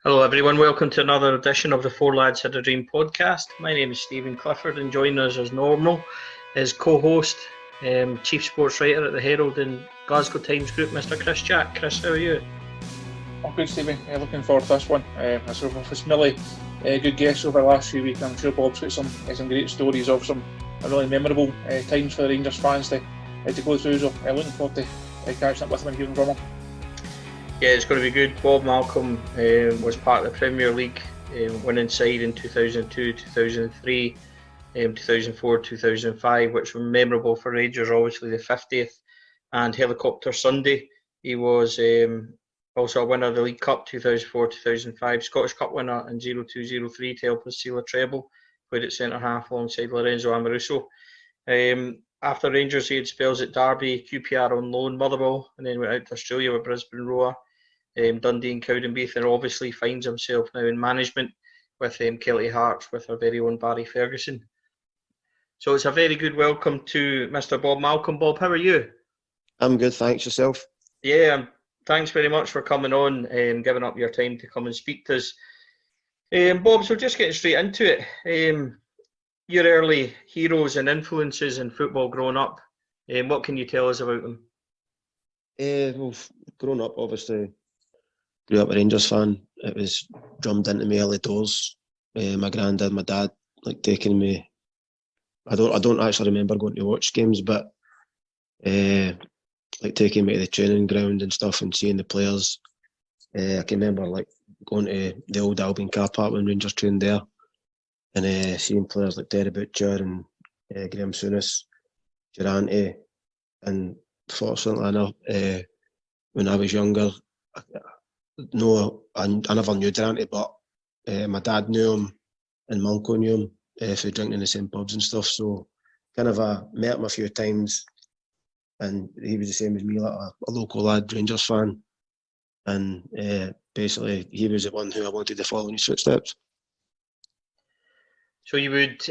Hello everyone, welcome to another edition of the 4LadsHadADream podcast. My name is Stevie Clifford and joining us as normal is co-host, chief sports writer at the Herald and Glasgow Times Group, Mr. Chris Jack. Chris, how are you? I'm good, Stevie. Looking forward to this one. It's really good guests over the last few weeks. I'm sure Bob's got some great stories of some really memorable times for the Rangers fans to go through. So looking forward to catching up with him and hearing from him. Yeah, it's going to be good. Bob Malcolm was part of the Premier League winning side in 2002, 2003, 2004, 2005, which were memorable for Rangers, obviously the 50th and Helicopter Sunday. He was also a winner of the League Cup 2004-2005, Scottish Cup winner in 02-03 to help us seal a treble, played at centre-half alongside Lorenzo Amoruso. After Rangers, he had spells at Derby, QPR on loan, Motherwell, and then went out to Australia with Brisbane Roar, Dundee and Cowdenbeath, and obviously finds himself now in management with Kelty Hearts with our very own Barry Ferguson. So it's a very good welcome to Mr. Bob Malcolm. Bob, how are you? I'm good, thanks. Yourself? Yeah, thanks very much for coming on and giving up your time to come and speak to us. Bob, so just getting straight into it. Your early heroes and influences in football growing up, what can you tell us about them? Well, growing up, obviously, grew up a Rangers fan. It was drummed into me early doors. My granddad, my dad, taking me. I don't actually remember going to watch games, but taking me to the training ground and stuff and seeing the players. I can remember going to the old Albion car park when Rangers trained there, and seeing players like Terry Butcher and Graham Souness, Durante, and fortunately enough, when I was younger, I never knew Durante, but my dad knew him and my uncle knew him through drinking in the same pubs and stuff. So kind of met him a few times, and he was the same as me, like a local lad, Rangers fan, and basically he was the one who I wanted to follow in his footsteps. So you would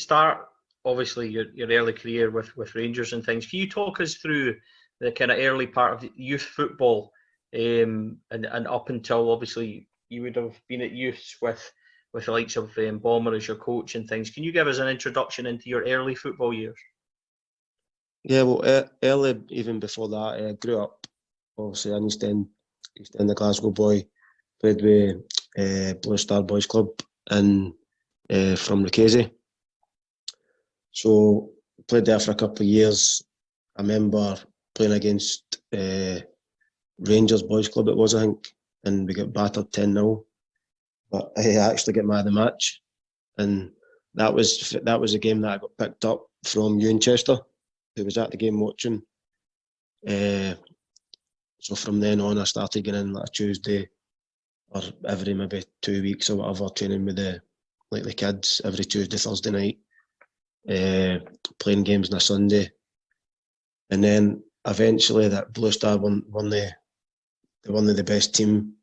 start, obviously, your early career with Rangers and things. Can you talk us through the kind of early part of youth football, and up until, obviously, you would have been at youths with the likes of Bomber as your coach and things. Can you give us an introduction into your early football years? Yeah, well, early, even before that, I grew up, obviously, in East End, the Glasgow boy, played with Blue Star Boys Club and from Lucchese. So played there for a couple of years. I remember playing against Rangers Boys Club, it was, I think, and we got battered 10-0. But I actually got man of the match, and that was a game that I got picked up from Ewan Chester, who was at the game watching. So from then on, I started getting in a Tuesday or every maybe 2 weeks or whatever, training with the kids every Tuesday, Thursday night, playing games on a Sunday, and then eventually that Blue Star won the best team.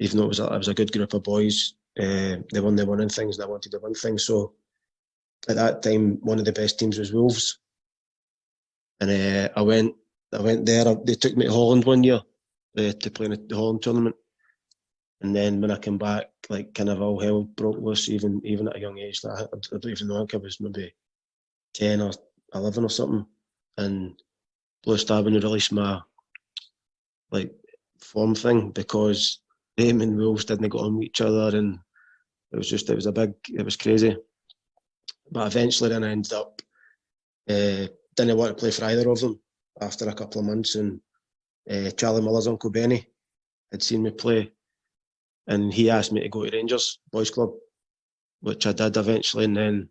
Even though it was a good group of boys, they won the winning things, and I wanted to win things. So at that time, one of the best teams was Wolves, and I went there. They took me to Holland one year to play in the Holland tournament, and then when I came back, kind of all hell broke loose. Even at a young age, I don't even know. I think I was maybe 10 or 11 or something, and Blue Star when they released my form thing, because them and Wolves didn't get on with each other, and it was crazy. But eventually then I ended up didn't want to play for either of them after a couple of months, and Charlie Miller's uncle Benny had seen me play, and he asked me to go to Rangers Boys Club, which I did eventually, and then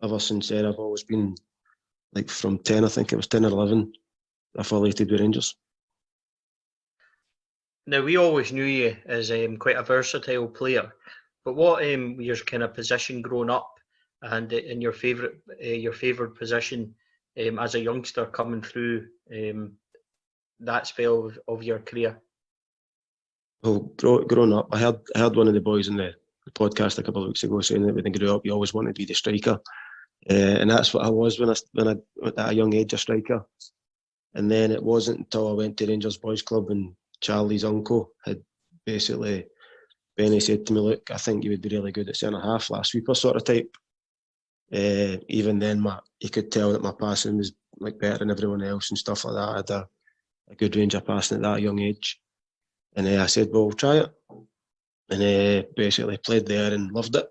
ever since then I've always been, from 10, I think it was 10 or 11, affiliated with Rangers. Now, we always knew you as quite a versatile player, but what your kind of position growing up, and in your favourite position as a youngster coming through that spell of your career? Well, growing up, I heard one of the boys in the podcast a couple of weeks ago saying that when they grew up, you always wanted to be the striker, and that's what I was when I at a young age, a striker. And then it wasn't until I went to Rangers Boys Club and Charlie's uncle had basically Benny said to me, look, I think you would be really good at centre half, last sweeper sort of type. Even then, you could tell that my passing was like better than everyone else and stuff like that. I had a good range of passing at that young age. And I said, well, we'll try it. And basically played there and loved it.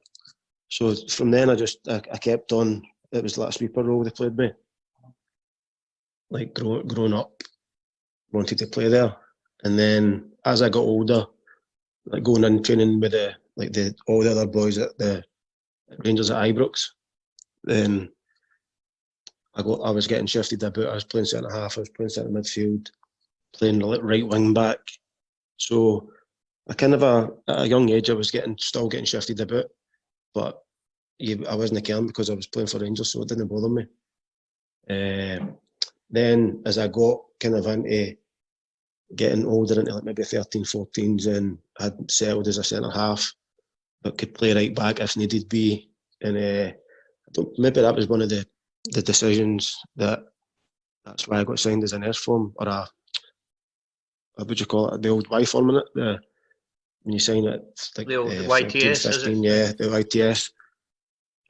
So from then I kept on. It was like a sweeper role they played me. Like growing up, wanted to play there. And then as I got older, like going in training with all the other boys at the Rangers at Ibrox, then I was getting shifted about. I was playing centre half, I was playing centre midfield, playing right wing back. So I kind of at a young age I was still getting shifted about, but I wasn't caring because I was playing for Rangers, so it didn't bother me. Then as I got kind of into getting older, into like maybe 13, 14s, and I'd settled as a centre half, but could play right back if needed be. And maybe that was one of the decisions that's why I got signed as an S form, or what would you call it, the old Y form in it, when you sign it, like the old 14, YTS, 15, is it? yeah, the YTS.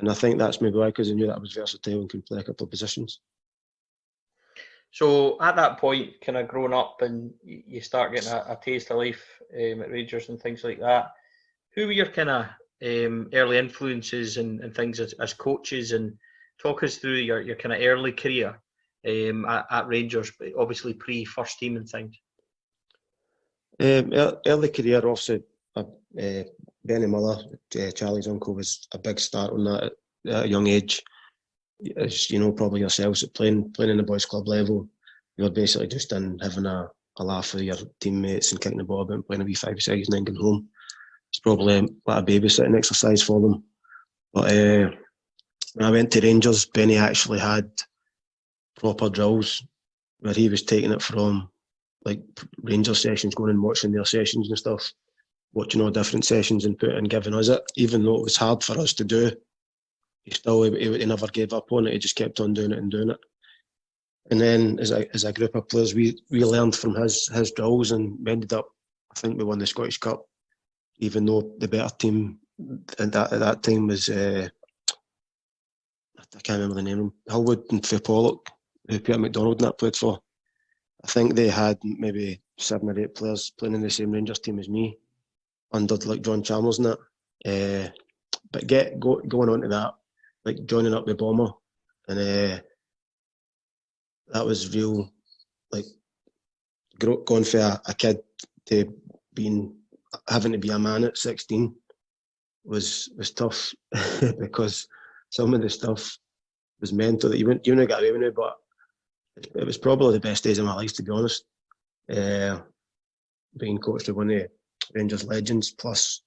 And I think that's maybe why, because I knew that I was versatile and could play a couple of positions. So at that point, kind of growing up and you start getting a taste of life at Rangers and things like that, who were your kind of early influences and things as coaches, and talk us through your kind of early career at Rangers, obviously pre-first team and things. Early career, obviously, Benny Miller, Charlie's uncle, was a big start on that at a young age. As you know, probably yourselves, playing in the boys' club level, you're basically just in having a laugh with your teammates and kicking the ball about and playing a wee 5-a-side and then going home. It's probably like a babysitting exercise for them. But when I went to Rangers, Benny actually had proper drills where he was taking it from like Rangers sessions, going and watching their sessions and stuff, watching all different sessions and giving us it. Even though it was hard for us to do, he never gave up on it. He just kept on doing it. And then as a group of players, we learned from his drills, and we ended up, I think we won the Scottish Cup, even though the better team at that time was, I can't remember the name of them, Hillwood and Pollock, who Peter McDonald and that played for. I think they had maybe 7 or 8 players playing in the same Rangers team as me, under like John Chalmers and that. But going on to that, like joining up with Bomber, and that was real, like going for a kid to having to be a man at 16 was tough because some of the stuff was mental that you wouldn't get away with it, but it was probably the best days of my life, to be honest. Being coached with one of the Rangers legends, plus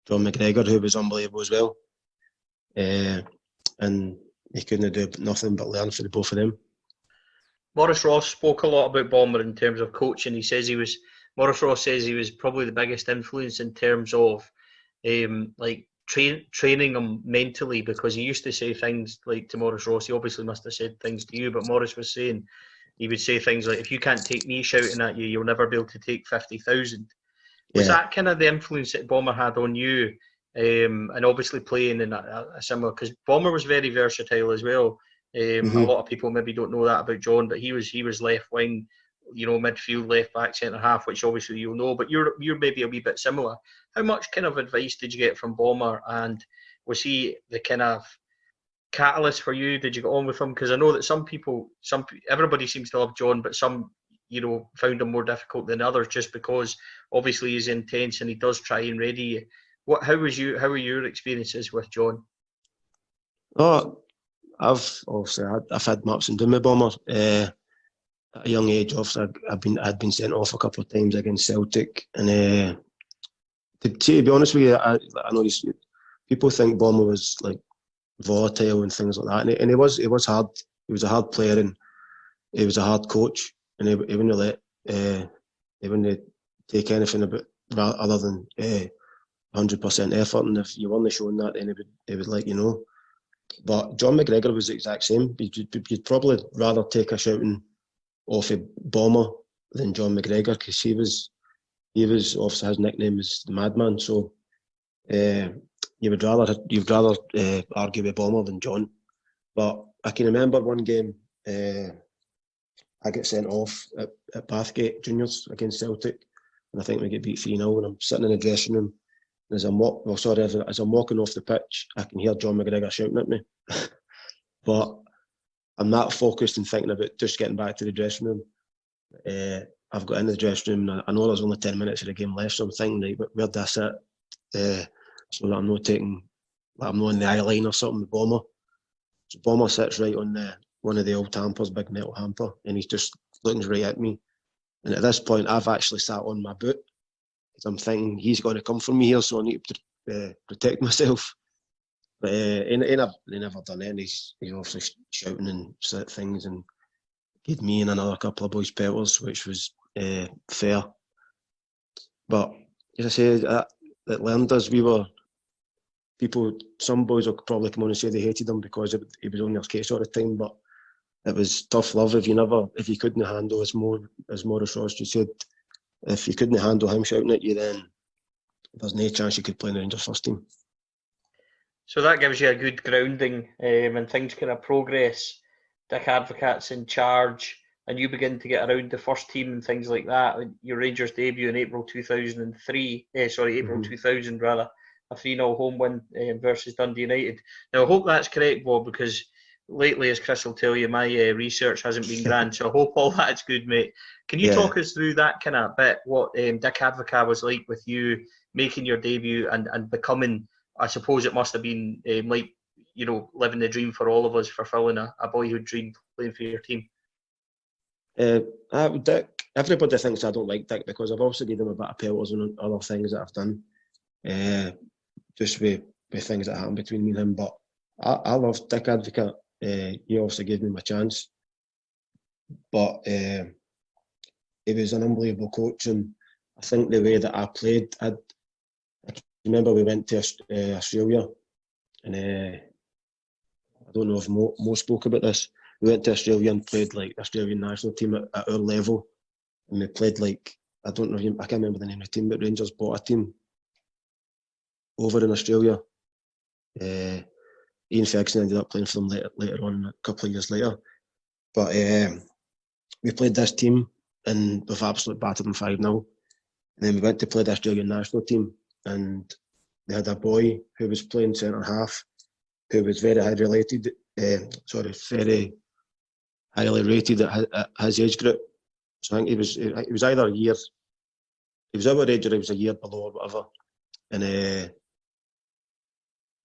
John McGregor, who was unbelievable as well. And he couldn't do nothing but learn from the both of them. Maurice Ross spoke a lot about Bomber in terms of coaching. Maurice Ross says he was probably the biggest influence in terms of training him mentally, because he used to say things like to Maurice Ross, he obviously must have said things to you, but Maurice was saying, he would say things like, if you can't take me shouting at you, you'll never be able to take 50,000. Was that kind of the influence that Bomber had on you? And obviously playing in a similar, because Bomber was very versatile as well. A lot of people maybe don't know that about John, but he was left wing, midfield, left back, centre half, which obviously you'll know. But you're maybe a wee bit similar. How much kind of advice did you get from Bomber, and was he the kind of catalyst for you? Did you get on with him? Because I know that everybody seems to love John, but some found him more difficult than others, just because obviously he's intense and he does try and ready you. How were your experiences with John? Oh, I've had maps and done with Bomber. At a young age, obviously, I'd been sent off a couple of times against Celtic, and to be honest with you, I know people think Bomber was like volatile and things like that, and he was hard. He was a hard player, and he was a hard coach, and he wouldn't take anything about other than 100% effort, and if you weren't showing that, then he would let you know. But John McGregor was the exact same. You'd probably rather take a shouting off a Bomber than John McGregor, because he was he was obviously, his nickname was the Madman. So you'd rather argue with Bomber than John. But I can remember one game I get sent off at Bathgate Juniors against Celtic, and I think we get beat 3-0. And I'm sitting in the dressing room, and as I'm walking off the pitch, I can hear John McGregor shouting at me. But I'm not focused and thinking about just getting back to the dressing room. I've got in the dressing room, and I know there's only 10 minutes of the game left, so I'm thinking, right, where do I sit? So that I'm not on the eye line or something, the Bomber. So Bomber sits right on one of the old hampers, big metal hamper, and he's just looking right at me. And at this point, I've actually sat on my boot, because I'm thinking he's going to come for me here, so I need to protect myself. But he never done it. And he's obviously shouting and things, and gave me and another couple of boys pelters, which was fair. But as I say, that learned us. Some boys will probably come on and say they hated him because he was on their case all the time, but it was tough love. If you couldn't handle, as Maurice Ross just said, if you couldn't handle him shouting at you, then there's no chance you could play in the Rangers first team. So that gives you a good grounding when things kind of progress. Dick Advocaat's in charge, and you begin to get around the first team and things like that. Your Rangers debut in April 2000 rather, a 3-0 home win versus Dundee United. Now I hope that's correct, Bob, because lately, as Chris will tell you, my research hasn't been grand, so I hope all that's good, mate. Can you talk us through that kind of bit, what Dick Advocaat was like with you making your debut and becoming, I suppose it must have been like, living the dream for all of us, fulfilling a boyhood dream playing for your team? Dick, everybody thinks I don't like Dick because I've also given him a bit of pelters and other things that I've done, just with things that happened between me and him. But I love Dick Advocaat. He obviously gave me my chance, but he was an unbelievable coach, and I think the way that I played, I remember we went to Australia, and I don't know if Mo spoke about this. We went to Australia and played like the Australian national team at our level, and we played like, I can't remember the name of the team, but Rangers bought a team over in Australia. Ian Ferguson ended up playing for them later on, a couple of years later. But we played this team and we've absolutely battered them 5-0. And then we went to play the Australian national team, and they had a boy who was playing centre half who was very highly rated at his age group. So I think he was either a year, he was our age or he was a year below or whatever. And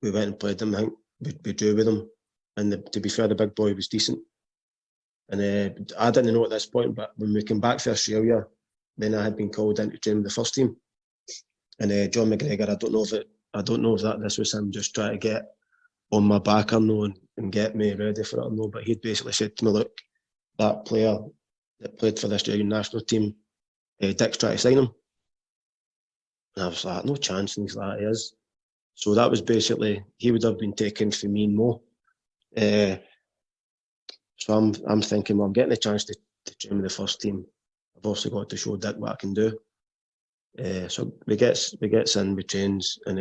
we went and played them. I think we drew with them, and to be fair, the big boy was decent. And I didn't know at this point, but when we came back to Australia, then I had been called in to train with the first team. And John McGregor, I don't know if this was him just trying to get on my back or no, and get me ready for it or no. But he'd basically said to me, look, that player that played for the Australian national team, Dick's trying to sign him. And I was like, no chance. And he's like, he is. So that was basically, he would have been taken for me and Mo. So I'm thinking, well, I'm getting a chance to train with the first team. I've also got to show Dick what I can do. So we gets in, we trains, and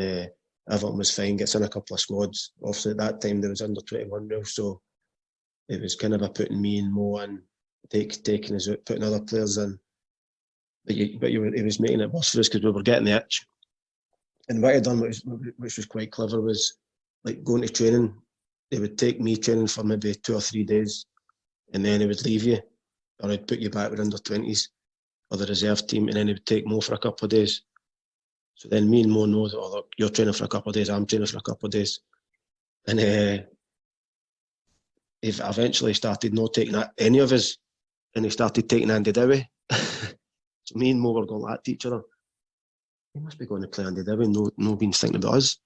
everything was fine. Gets in a couple of squads. Obviously at that time there was under 21 rules, so it was kind of a putting me and Mo in, taking us out, putting other players in. But he was making it worse for us because we were getting the itch. And what he'd done, which was quite clever, was like going to training. They would take me training for maybe 2 or 3 days, and then he would leave you, or he'd put you back with under 20s or the reserve team, and then he would take Mo for a couple of days. So then me and Mo know that, oh, look, you're training for a couple of days, I'm training for a couple of days. And he eventually started not taking any of us, and he started taking Andy Dowie. So me and Mo were going at each other. He must be going to play Andy Dowie, no being thinking about us.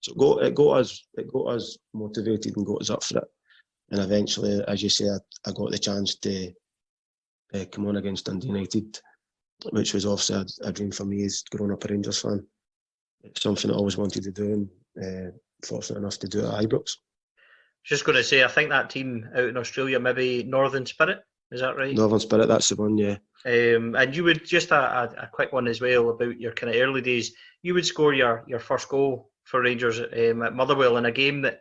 So it got us motivated and got us up for it. And eventually, as you say, I got the chance to come on against Dundee United, which was obviously a dream for me as growing up a Rangers fan. It's something I always wanted to do, and fortunate enough to do it at Ibrox. Just going to say, I think that team out in Australia, maybe Northern Spirit. Is that right? Northern Spirit, that's the one, yeah. And you would, just a quick one as well about your kind of early days, you would score your first goal for Rangers at Motherwell in a game that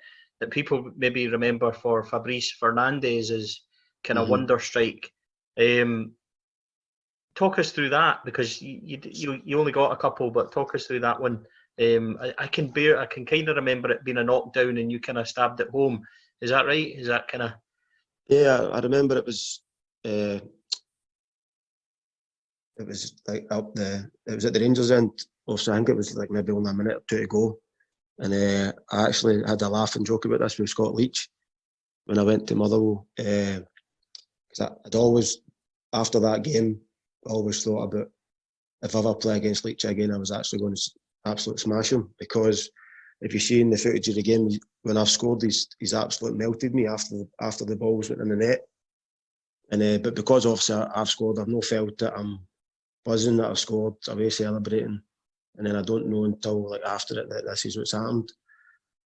people maybe remember for Fabrice Fernandes as kind of wonder strike. Talk us through that, because you only got a couple, but talk us through that one. I can kind of remember it being a knockdown and you kind of stabbed it home. Is that right? Is that kind of? Yeah, I remember it was like it was at the Rangers end. Also, I think it was like maybe only a minute or two to go, and I actually had a laugh and joke about this with Scott Leach when I went to Motherwell, because I'd always, after that game, I always thought about, if I ever play against Leach again, I was actually going to absolutely smash him, because if you see in the footage of the game, when I've scored, he's absolutely melted me after the balls went in the net. And but because obviously I've scored, I've not felt that I'm buzzing that I've scored, away celebrating, and then I don't know until like after it that this is what's happened.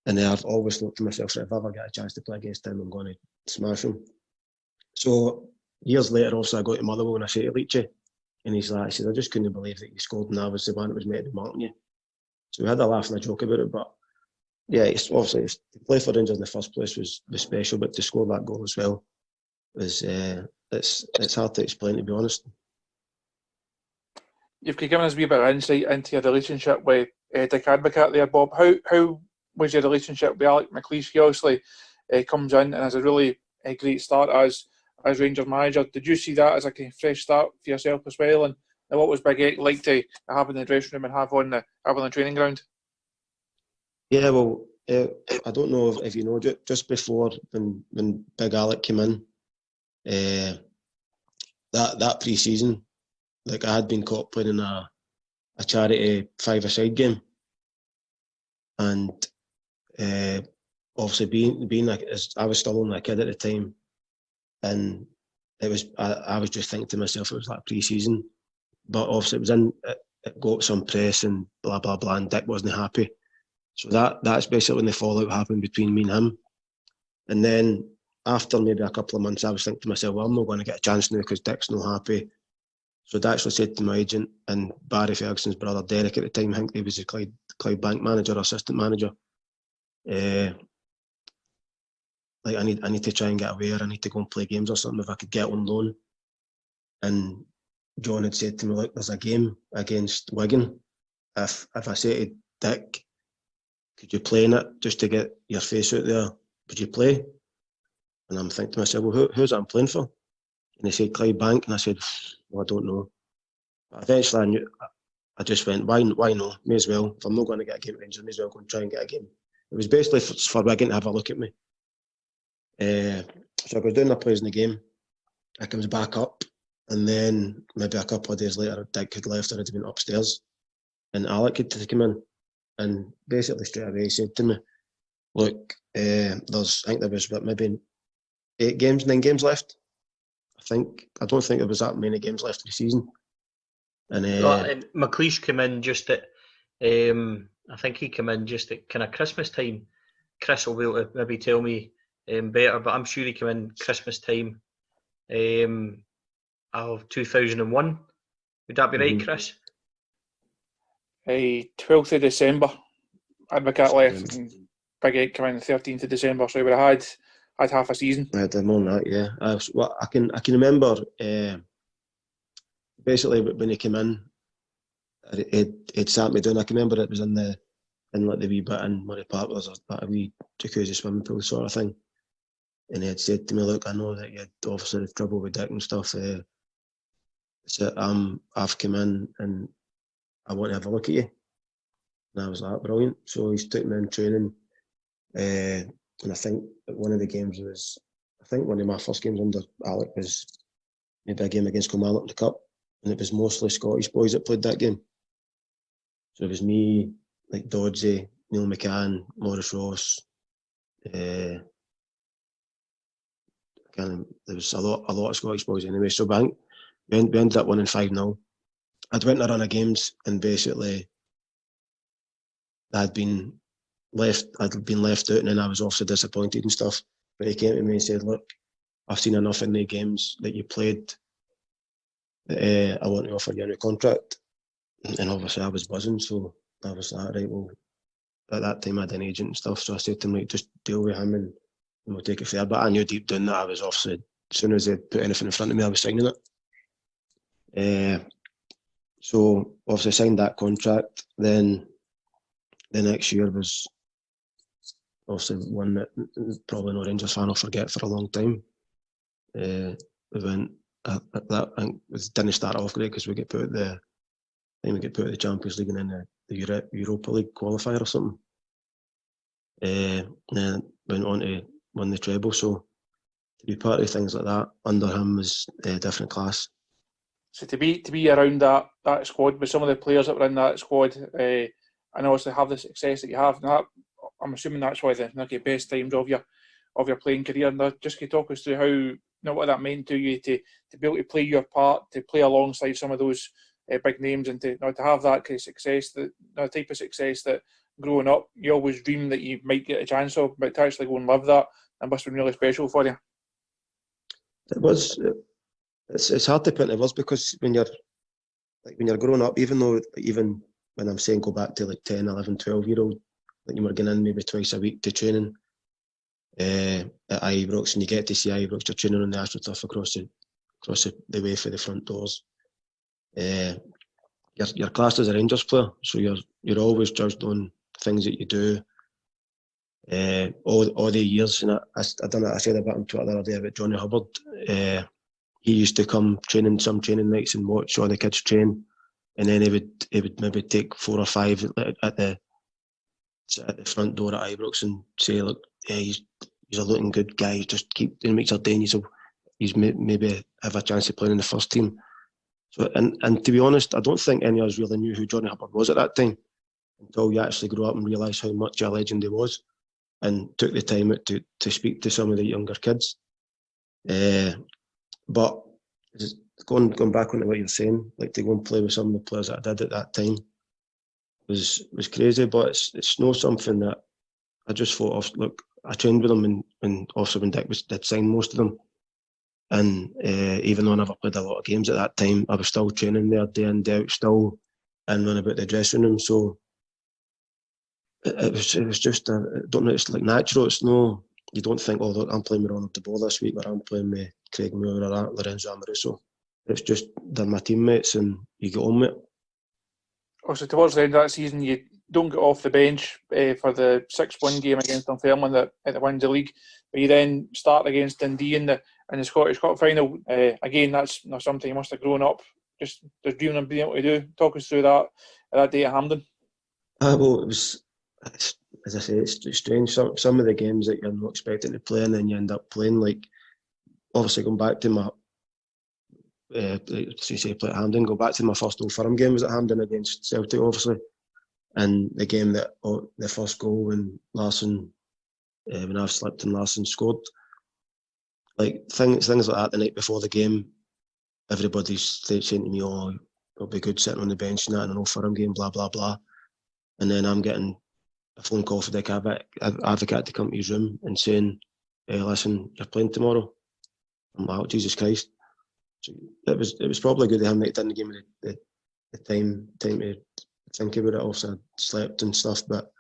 And then I've always thought to myself, if I ever get a chance to play against him, I'm going to smash him. So years later, also I go to Motherwell and I say to Leachy, and he says, I just couldn't believe that you scored, and I was the one that was meant to be marking you. So we had a laugh and a joke about it, but yeah, it's obviously to play for Rangers in the first place was special, but to score that goal as well was it's hard to explain, to be honest. You've given us a wee bit of insight into your relationship with Dick Advocaat there, Bob. How was your relationship with Alex McLeish? He obviously comes in and has a really great start as Rangers manager. Did you see that as a kind of fresh start for yourself as well? And what was Big Egg like to have in the dressing room and have on the training ground? Yeah, well, I don't know if you know, just before when Big Alec came in, that pre-season, like I had been caught playing in a charity five-a-side game, and obviously being like, I was still only a kid at the time, and it was I was just thinking to myself, it was like pre-season, but obviously it got some press and blah blah blah, and Dick wasn't happy. So that's basically when the fallout happened between me and him. And then after maybe a couple of months, I was thinking to myself, well, I'm not going to get a chance now because Dick's not happy. So I actually said to my agent and Barry Ferguson's brother, Derek, at the time, I think he was the Clyde Bank manager, assistant manager. Like I need to try and get away, or I need to go and play games or something if I could get on loan. And John had said to me, look, there's a game against Wigan. If I say to Dick, could you play in it just to get your face out there? Would you play? And I'm thinking to myself, well, who's that I'm playing for? And he said, Clyde Bank. And I said, well, I don't know. But eventually I knew, I just went, why no? May as well. If I'm not going to get a game at Rangers, may as well go and try and get a game. It was basically for Wigan to have a look at me. So I was doing the plays in the game. I comes back up, and then maybe a couple of days later, Dick had left, and I'd been upstairs, and Alec had to come in, and basically straight away he said to me, look, I think there was maybe 9 games left. I don't think there was that many games left of the season. And McLeish came in just at, I think he came in just at kind of Christmas time. Chris will be able to maybe tell me better, but I'm sure he came in Christmas time of 2001. Would that be right, Chris? 12th of December, Advocaat left, and Big Egg came in the 13th of December, so we would have had half a season. I had more than that, yeah. I can remember basically when he came in, it sat me down. I can remember it was in the wee bit in Murray Park, there's a wee jacuzzi swimming pool sort of thing. And he had said to me, look, I know that you had obviously trouble with Dick and stuff. So I've come in and I want to have a look at you. And I was like, brilliant. So he's took me in training. And I think one of the games one of my first games under Alec was maybe a game against Kilmarnock in the Cup. And it was mostly Scottish boys that played that game. So it was me, like Doddsy, Neil McCann, Maurice Ross. There was a lot of Scottish boys anyway. So we ended up winning 5-0. I'd went on a run of games, and basically I'd been left out, and then I was obviously disappointed and stuff. But he came to me and said, look, I've seen enough in the games that you played that I want to offer you a new contract. And obviously I was buzzing, so I was like, right, well, at that time I had an agent and stuff, so I said to him, like, just deal with him and we'll take it from there. But I knew deep down that I was obviously, as soon as they put anything in front of me, I was signing it. So obviously I signed that contract. Then the next year was obviously one that probably no Rangers fan will forget for a long time. We went that didn't start off great because we get put at the Champions League and then the Europa League qualifier or something. And then went on to win the treble. So to be part of things like that under him was a different class. So to be around that squad with some of the players that were in that squad, and obviously have the success that you have, that, I'm assuming that's why the best times of your playing career. And just can you talk us through what that meant to you to be able to play your part, to play alongside some of those big names, and to have that kind of success, that type of success that growing up you always dreamed that you might get a chance of, but to actually go and live that, must have been really special for you. It was. It's hard to put into words because when you're growing up, even when I'm saying go back to like 10, 11, 12-year-old, like you were going in maybe twice a week to training at Ibrox, and you get to see Ibrox, you're training on the AstroTurf across the way for the front doors. You're classed as a Rangers player, so you're always judged on things that you do. All the years, and I said a bit on Twitter the other day about Johnny Hubbard. He used to come training some training nights and watch all the kids train, and then he would maybe take 4 or 5 at the front door at Ibrox and say, look, he's a looking good guy. Just keep and makes our day. And he's maybe have a chance of playing in the first team. So and to be honest, I don't think any of us really knew who Johnny Hubbard was at that time until you actually grew up and realised how much a legend he was, and took the time out to speak to some of the younger kids. But going back onto what you're saying, like to go and play with some of the players that I did at that time was crazy. But it's not something that I just thought of. Look, I trained with them and also when Dick did sign most of them. And even though I never played a lot of games at that time, I was still training there day in, day out, still in and about the dressing room. So it was just, I don't know, it's like natural. It's no, you don't think, oh, look, I'm playing with Ronald de Boer this week, or I'm playing with Craig Moore or Lorenzo Amoruso. It's just, they're my teammates and you get on with it. Also, towards the end of that season, you don't get off the bench for the 6-1 game against Dunfermline at the Windsor League, but you then start against Dundee in the Scottish Cup final. Again, that's not something you must have grown up just dreaming of being able to do. Talk us through that day at Hampden. Well, it was, as I say, it's strange. Some of the games that you're not expecting to play and then you end up playing, like obviously going back to my play at Hampden, go back to my first Old Firm game was at Hampden against Celtic, obviously, and the game that the first goal when Larsson, when I've slipped and Larsson scored, like things like that the night before the game, everybody's saying to me, oh, it'll be good sitting on the bench and that in an Old Firm game, blah blah blah, and then I'm getting a phone call for the Advocaat to come to his room and saying, hey, listen, you're playing tomorrow. I'm like, oh, Jesus Christ. So it was probably good of him that he didn't give me the time to think about it. Also, I slept and stuff, but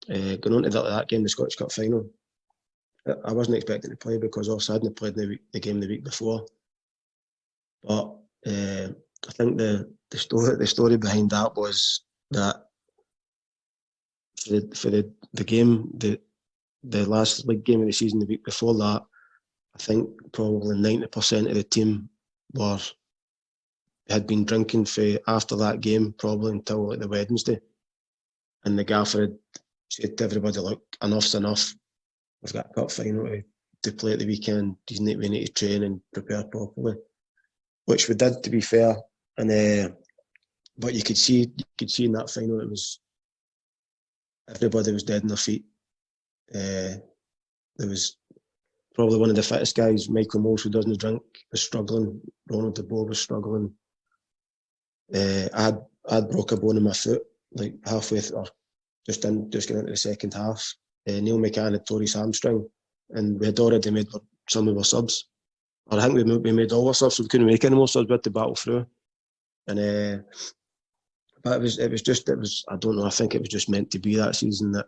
going on to that game, the Scottish Cup final, I wasn't expecting to play because also I hadn't played the game the week before. But I think the story behind that was that for the game, the last league game of the season the week before that, I think probably 90% of the team had been drinking for after that game, probably until like the Wednesday. And the gaffer had said to everybody, look, enough's enough. We've got a cup final to play at the weekend. We need to train and prepare properly, which we did, to be fair. And but you could see in that final, it was everybody was dead on their feet. There was probably one of the fittest guys, Michael Moles, who doesn't drink, was struggling. Ronald de Boer was struggling. I had broke a bone in my foot, like halfway through, or just getting into the second half. Neil McCann had tore his hamstring, and we had already made some of our subs. I think we made all our subs, so we couldn't make any more subs. We had to battle through. And but it was I don't know. I think it was just meant to be that season. That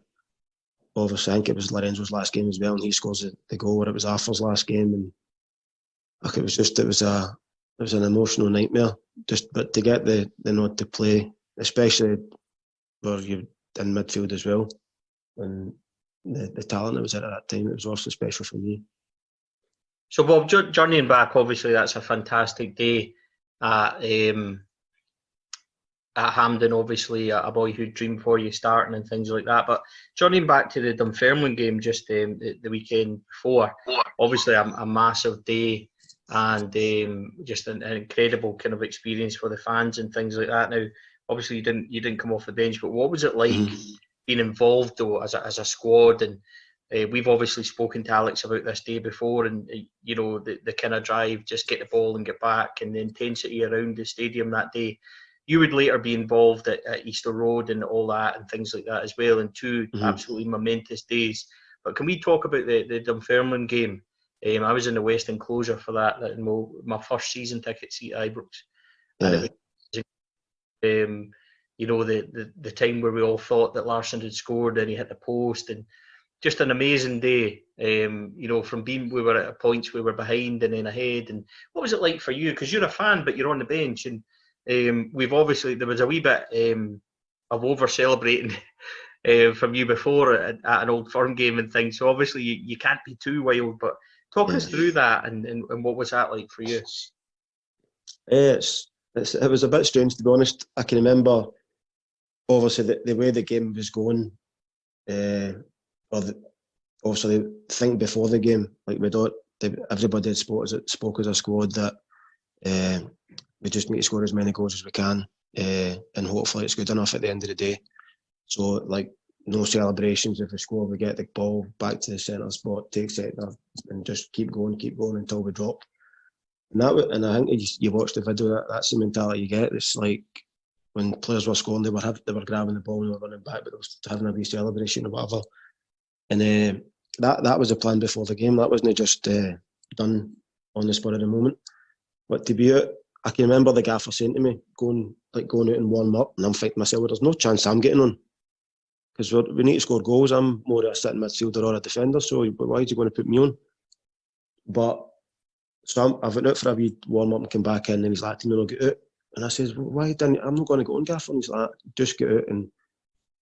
obviously I think it was Lorenzo's last game as well, and he scores the goal. Or it was Arthur's last game, and it was an emotional nightmare. But to get the nod to play, especially where you're in midfield as well, and the talent that was at that time, it was also special for me. So Bob, journeying back, obviously that's a fantastic day at Hampden, obviously a boyhood dream for you starting and things like that. But journeying back to the Dunfermline game just the weekend before, obviously a massive day and just an incredible kind of experience for the fans and things like that. Now, obviously you didn't come off the bench, but what was it like being involved though as a squad? And we've obviously spoken to Alex about this day before, and you know the kind of drive, just get the ball and get back, and the intensity around the stadium that day. You would later be involved at Easter Road and all that and things like that as well, in two absolutely momentous days. But can we talk about the Dunfermline game? I was in the West Enclosure for that in my first season ticket seat at Ibrox. And it was, you know, the time where we all thought that Larsson had scored and he hit the post, and just an amazing day. You know, from we were at points we were behind and then ahead. And what was it like for you? Because you're a fan, but you're on the bench, and we've obviously, there was a wee bit of over celebrating from you before at an Old Firm game and things. So obviously you can't be too wild, but talk us through that and what was that like for you? It was a bit strange, to be honest. I can remember obviously the way the game was going, obviously the thing before the game, like everybody had spoke as a squad that we just need to score as many goals as we can, and hopefully it's good enough at the end of the day. So like no celebrations if we score, we get the ball back to the centre spot, take centre, and just keep going until we drop. And I think you watch the video, that's the mentality you get. It's like when players were scoring, they were grabbing the ball and they were running back, but they were having a wee celebration or whatever. And that was the plan before the game. That wasn't just done on the spur of the moment. But to be out, I can remember the gaffer saying to me, going out and warm up, and I'm thinking to myself, well, there's no chance I'm getting on, because we need to score goals. I'm more a sitting midfielder or a defender, so why is he going to put me on? But so I went out for a wee warm up and came back in, and he's like, no, get out. And I says, well, why didn't I'm not going to go on, gaffer? And he's like, just get out and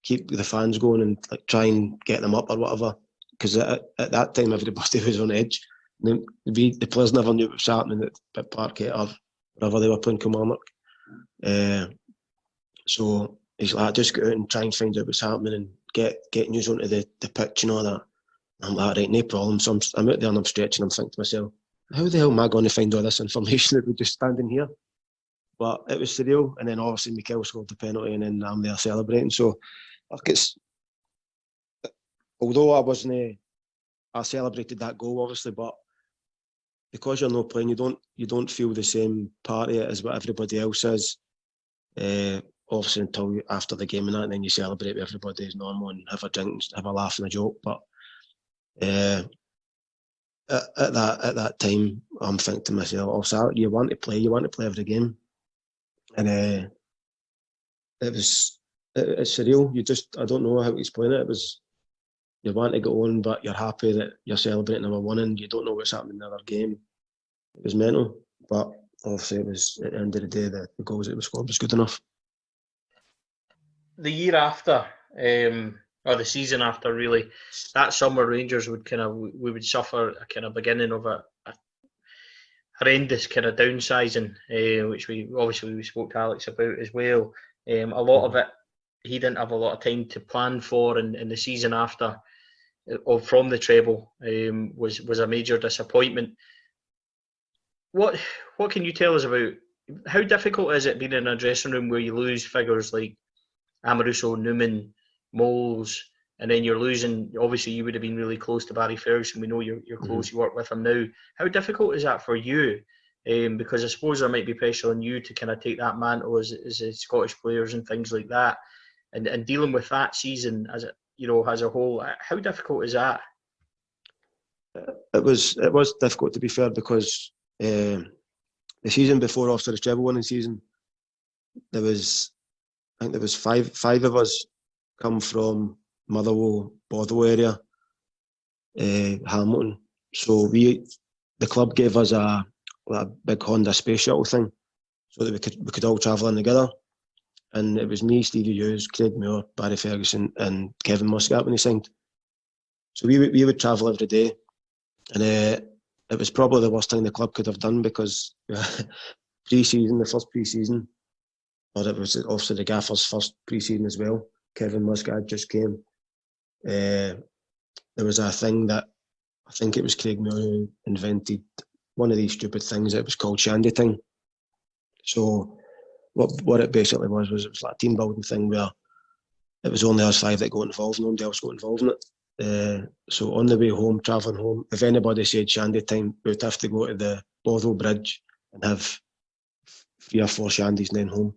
keep the fans going and like try and get them up or whatever. Because at that time everybody was on edge. The players never knew what was happening at Parkhead or wherever they were playing Kilmarnock. So he's like, just go out and try and find out what's happening and get news onto the pitch and all that. And I'm like, right, no problem. So I'm out there and I'm stretching. I'm thinking to myself, how the hell am I going to find all this information that we're just standing here? But it was surreal. And then obviously Mikel scored the penalty, and then I'm there celebrating. So although I celebrated that goal obviously, but because you're not playing, you don't feel the same part of it as what everybody else is. Obviously until after the game and that, and then you celebrate with everybody as normal and have a drink, have a laugh and a joke. But at that time, I'm thinking to myself, also, you want to play every game, and it's surreal. I don't know how to explain it. It was, you want to go on, but you're happy that you're celebrating our winning. You don't know what's happening in the other game. It was mental, but obviously it was, at the end of the day, the goals that we scored was good enough. The year after, or the season after, really, that summer Rangers we would suffer a kind of beginning of a horrendous kind of downsizing, which we spoke to Alex about as well. A lot of it, he didn't have a lot of time to plan for, and the season after, from the treble, was a major disappointment. What can you tell us about how difficult is it being in a dressing room where you lose figures like Amoruso, Newman, Moles, and then you're losing, obviously you would have been really close to Barry Ferguson, we know you're close, you work with him now. How difficult is that for you? Because I suppose there might be pressure on you to kind of take that mantle as Scottish players and things like that, and dealing with that season as a whole. How difficult is that? It was difficult, to be fair, because the season before, after the treble winning season, I think there was five of us come from Motherwell, Bothwell area, Hamilton. So the club gave us a big Honda space shuttle thing, so that we could all travel in together. And it was me, Stevie Hughes, Craig Moore, Barry Ferguson, and Kevin Muscat when he signed. So we would travel every day, and it was probably the worst thing the club could have done, because pre-season, the first pre-season, or it was obviously the gaffer's first pre-season as well. Kevin Muscat just came. There was a thing that I think it was Craig Moore who invented, one of these stupid things that was called Shandy Time. So what it basically was it was like a team building thing where it was only us five that got involved, nobody else got involved in it. So on the way home, travelling home, if anybody said Shandy Time, we would have to go to the Bothwell Bridge and have 3 or 4 shandies and then home.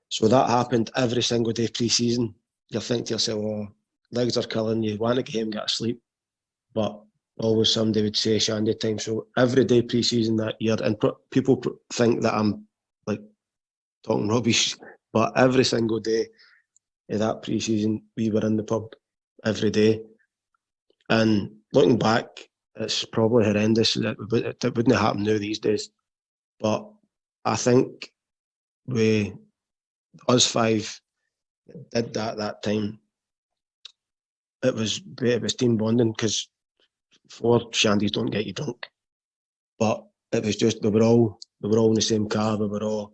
So that happened every single day pre-season. You'll think to yourself, oh, legs are killing you, want to get home, get to sleep. But always somebody would say Shandy Time. So every day pre-season that year, and people think that I'm like talking rubbish, but every single day of that pre-season, we were in the pub every day. And looking back, it's probably horrendous. It wouldn't happen now these days. But I think us 5 did that time. It was team bonding, because 4 shandies don't get you drunk. But it was just we were all in the same car. We were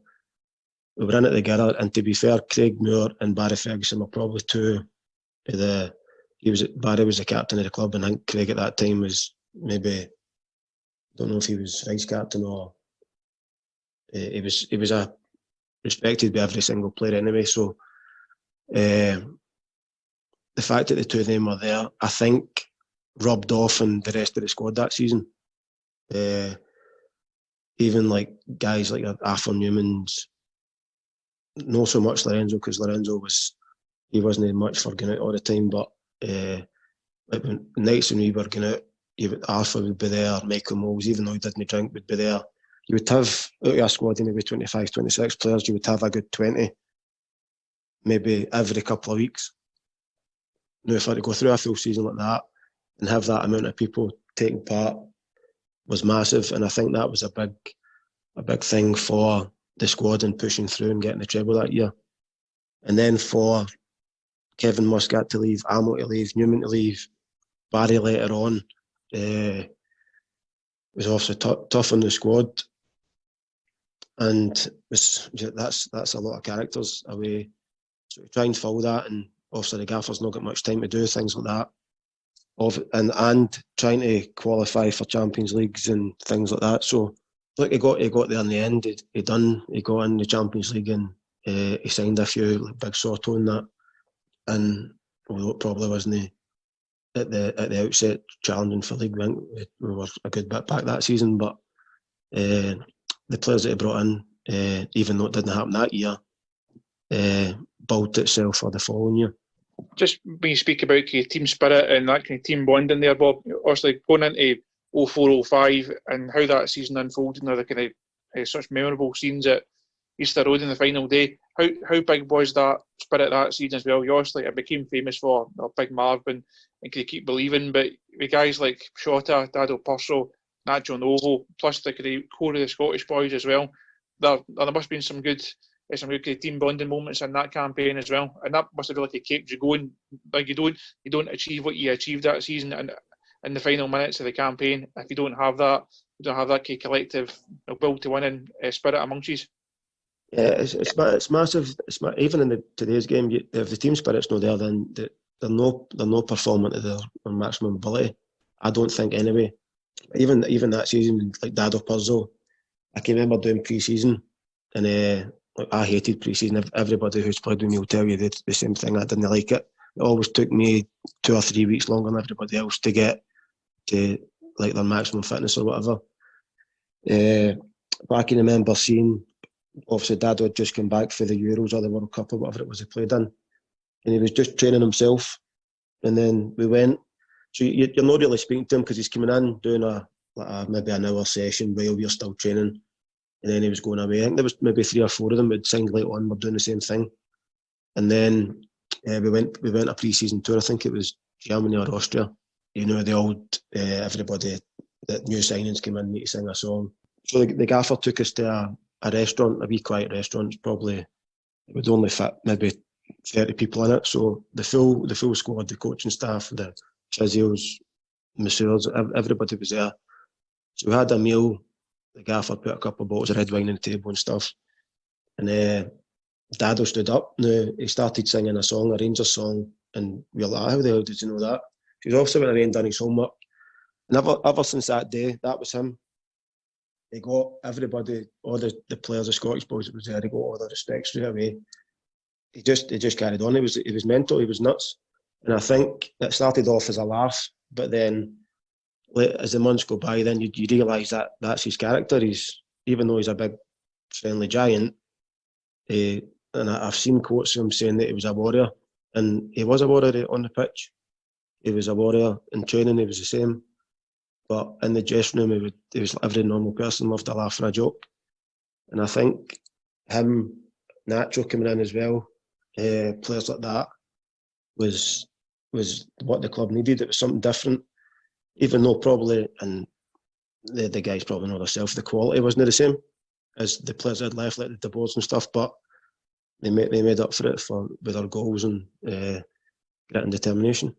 in it together. And to be fair, Craig Moore and Barry Ferguson were probably 2 of the. Barry was the captain of the club, and I think Craig at that time was maybe, I don't know if he was vice captain or he was a respected by every single player anyway. So the fact that the 2 of them were there, I think, rubbed off on the rest of the squad that season. Even like guys like Arthur Newman's, not so much Lorenzo, because Lorenzo wasn't much for going out all the time, but like nights when we were going out, Arthur would be there, Michael Moles, even though he didn't drink, would be there. You would have, out of a squad anyway, 25, 26 players, you would have a good 20, maybe every couple of weeks. Now, if I had to go through a full season like that and have that amount of people taking part was massive, and I think that was a big thing for the squad and pushing through and getting the treble that year. And then for Kevin Muscat to leave, Amo to leave, Newman to leave, Barry later on, it was also tough on the squad, and that's a lot of characters away. So to try and fill that, and obviously the gaffer's not got much time to do things like that, and trying to qualify for Champions Leagues and things like that. So look, he got there in the end. He got in the Champions League, and he signed a few big Soto and that. And although it probably wasn't at the outset challenging for league, I think we were a good bit back that season. But the players that he brought in, even though it didn't happen that year, built itself for the following year. Just when you speak about team spirit and that kind of team bonding there, Bob, obviously going into 04-05 and how that season unfolded, and the kind of such memorable scenes at Easter Road in the final day. How big was that spirit that season as well? You obviously it became famous for Big Marvin and Can You Keep Believing, but with guys like Shota, Dado Purcell, Nacho Novo, plus the core of the Scottish boys as well, there must have been some good team bonding moments in that campaign as well, and that must have really kept you going. Like you don't achieve what you achieved that season and in the final minutes of the campaign if you don't have that collective will to winning spirit amongst you. Yeah, it's massive. Even in today's game, if the team spirit's not there, then they're not performing to their maximum ability. I don't think anyway. Even that season, like Dado Purcell, I can remember doing pre-season, and I hated pre-season. Everybody who's played with me will tell you the same thing. I didn't like it. It always took me 2 or 3 weeks longer than everybody else to get to like their maximum fitness or whatever. But I can remember seeing, obviously Dado had just come back for the Euros or the World Cup or whatever it was he played in, and he was just training himself. And then we went. So you're not really speaking to him because he's coming in doing a maybe an hour session while we were still training, and then he was going away. I think there was maybe 3 or 4 of them would sing later on, were doing the same thing. And then we went a pre-season tour. I think it was Germany or Austria. You know, the old everybody, the new signings came in, need to sing a song. So the gaffer took us to a restaurant, a wee quiet restaurant. Probably it would only fit maybe 30 people in it. So the full squad, the coaching staff, the physios, masseurs, everybody was there. So we had a meal. The gaffer put a couple of bottles of red wine on the table and stuff. And Dado stood up. Now he started singing a song, a Rangers song, and we were like, "How the hell did you know that?" He's obviously went away and done his homework. And ever since that day, that was him. He got everybody, all the players, the Scottish boys that was there, he got all the respect straight away. He just carried on. He was mental, he was nuts. And I think it started off as a laugh, but then as the months go by, then you realise that that's his character. Even though he's a big, friendly giant, and I've seen quotes of him saying that he was a warrior, and he was a warrior on the pitch. He was a warrior in training, he was the same. But in the dressing room, he was like every normal person, loved a laugh and a joke. And I think him, Nacho coming in as well, players like that, was what the club needed. It was something different, even though probably, and the guys probably know themselves, the quality wasn't the same as the players had left, like the boards and stuff, but they made up for it with their goals and grit and determination.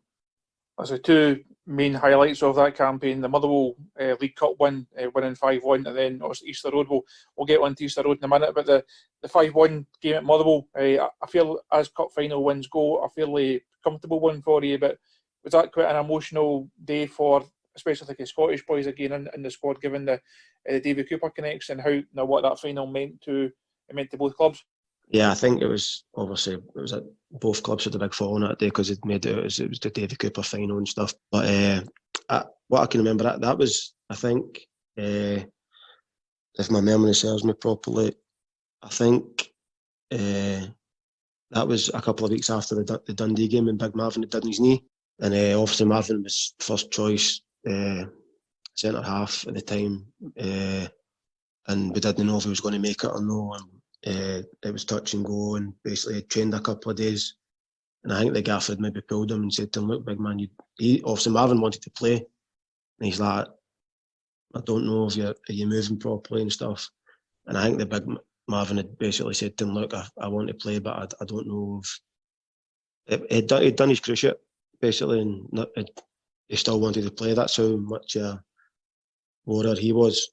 As the 2 main highlights of that campaign, the Motherwell League Cup win, winning 5-1, and then Easter Road. We'll get on to Easter Road in a minute, but the 5-1 game at Motherwell, I feel as cup final wins go, a fairly comfortable one for you, but was that quite an emotional day for, especially like the Scottish boys again in the squad, given the David Cooper connection, what that final meant to both clubs? Yeah, I think it was both clubs had a big following that day because it made it was the David Cooper final and stuff. But what I can remember, that was, I think, if my memory serves me properly, I think that was a couple of weeks after the Dundee game, and Big Marvin had done his knee, and obviously Marvin was first choice centre half at the time, and we didn't know if he was going to make it or no. It was touch and go, and basically he trained a couple of days, and I think the gaffer had maybe pulled him and said to him, "Look, big man, obviously Marvin wanted to play," and he's like, "I don't know if you're moving properly and stuff," and I think the big Marvin had basically said to him, "Look, I want to play, but I don't know if..." He'd done his cruciate basically, and he still wanted to play. That's how much a warrior he was,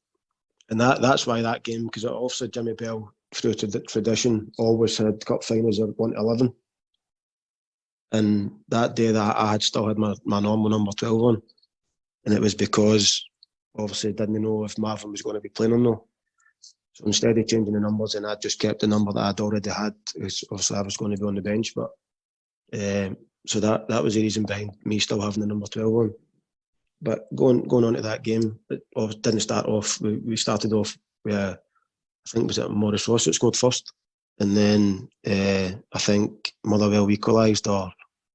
and that's why that game, because obviously Jimmy Bell, through tradition, always had cup finals at 1-11. And that day that I had still had my normal number 12 on. And it was because, obviously, I didn't know if Marvin was going to be playing or no. So instead of changing the numbers, and I just kept the number that I'd already had, obviously I was going to be on the bench. But so that was the reason behind me still having the number 12 on. But going on to that game, it didn't start off. We started off with I think was it Maurice Ross that scored first, and then I think Motherwell equalised, or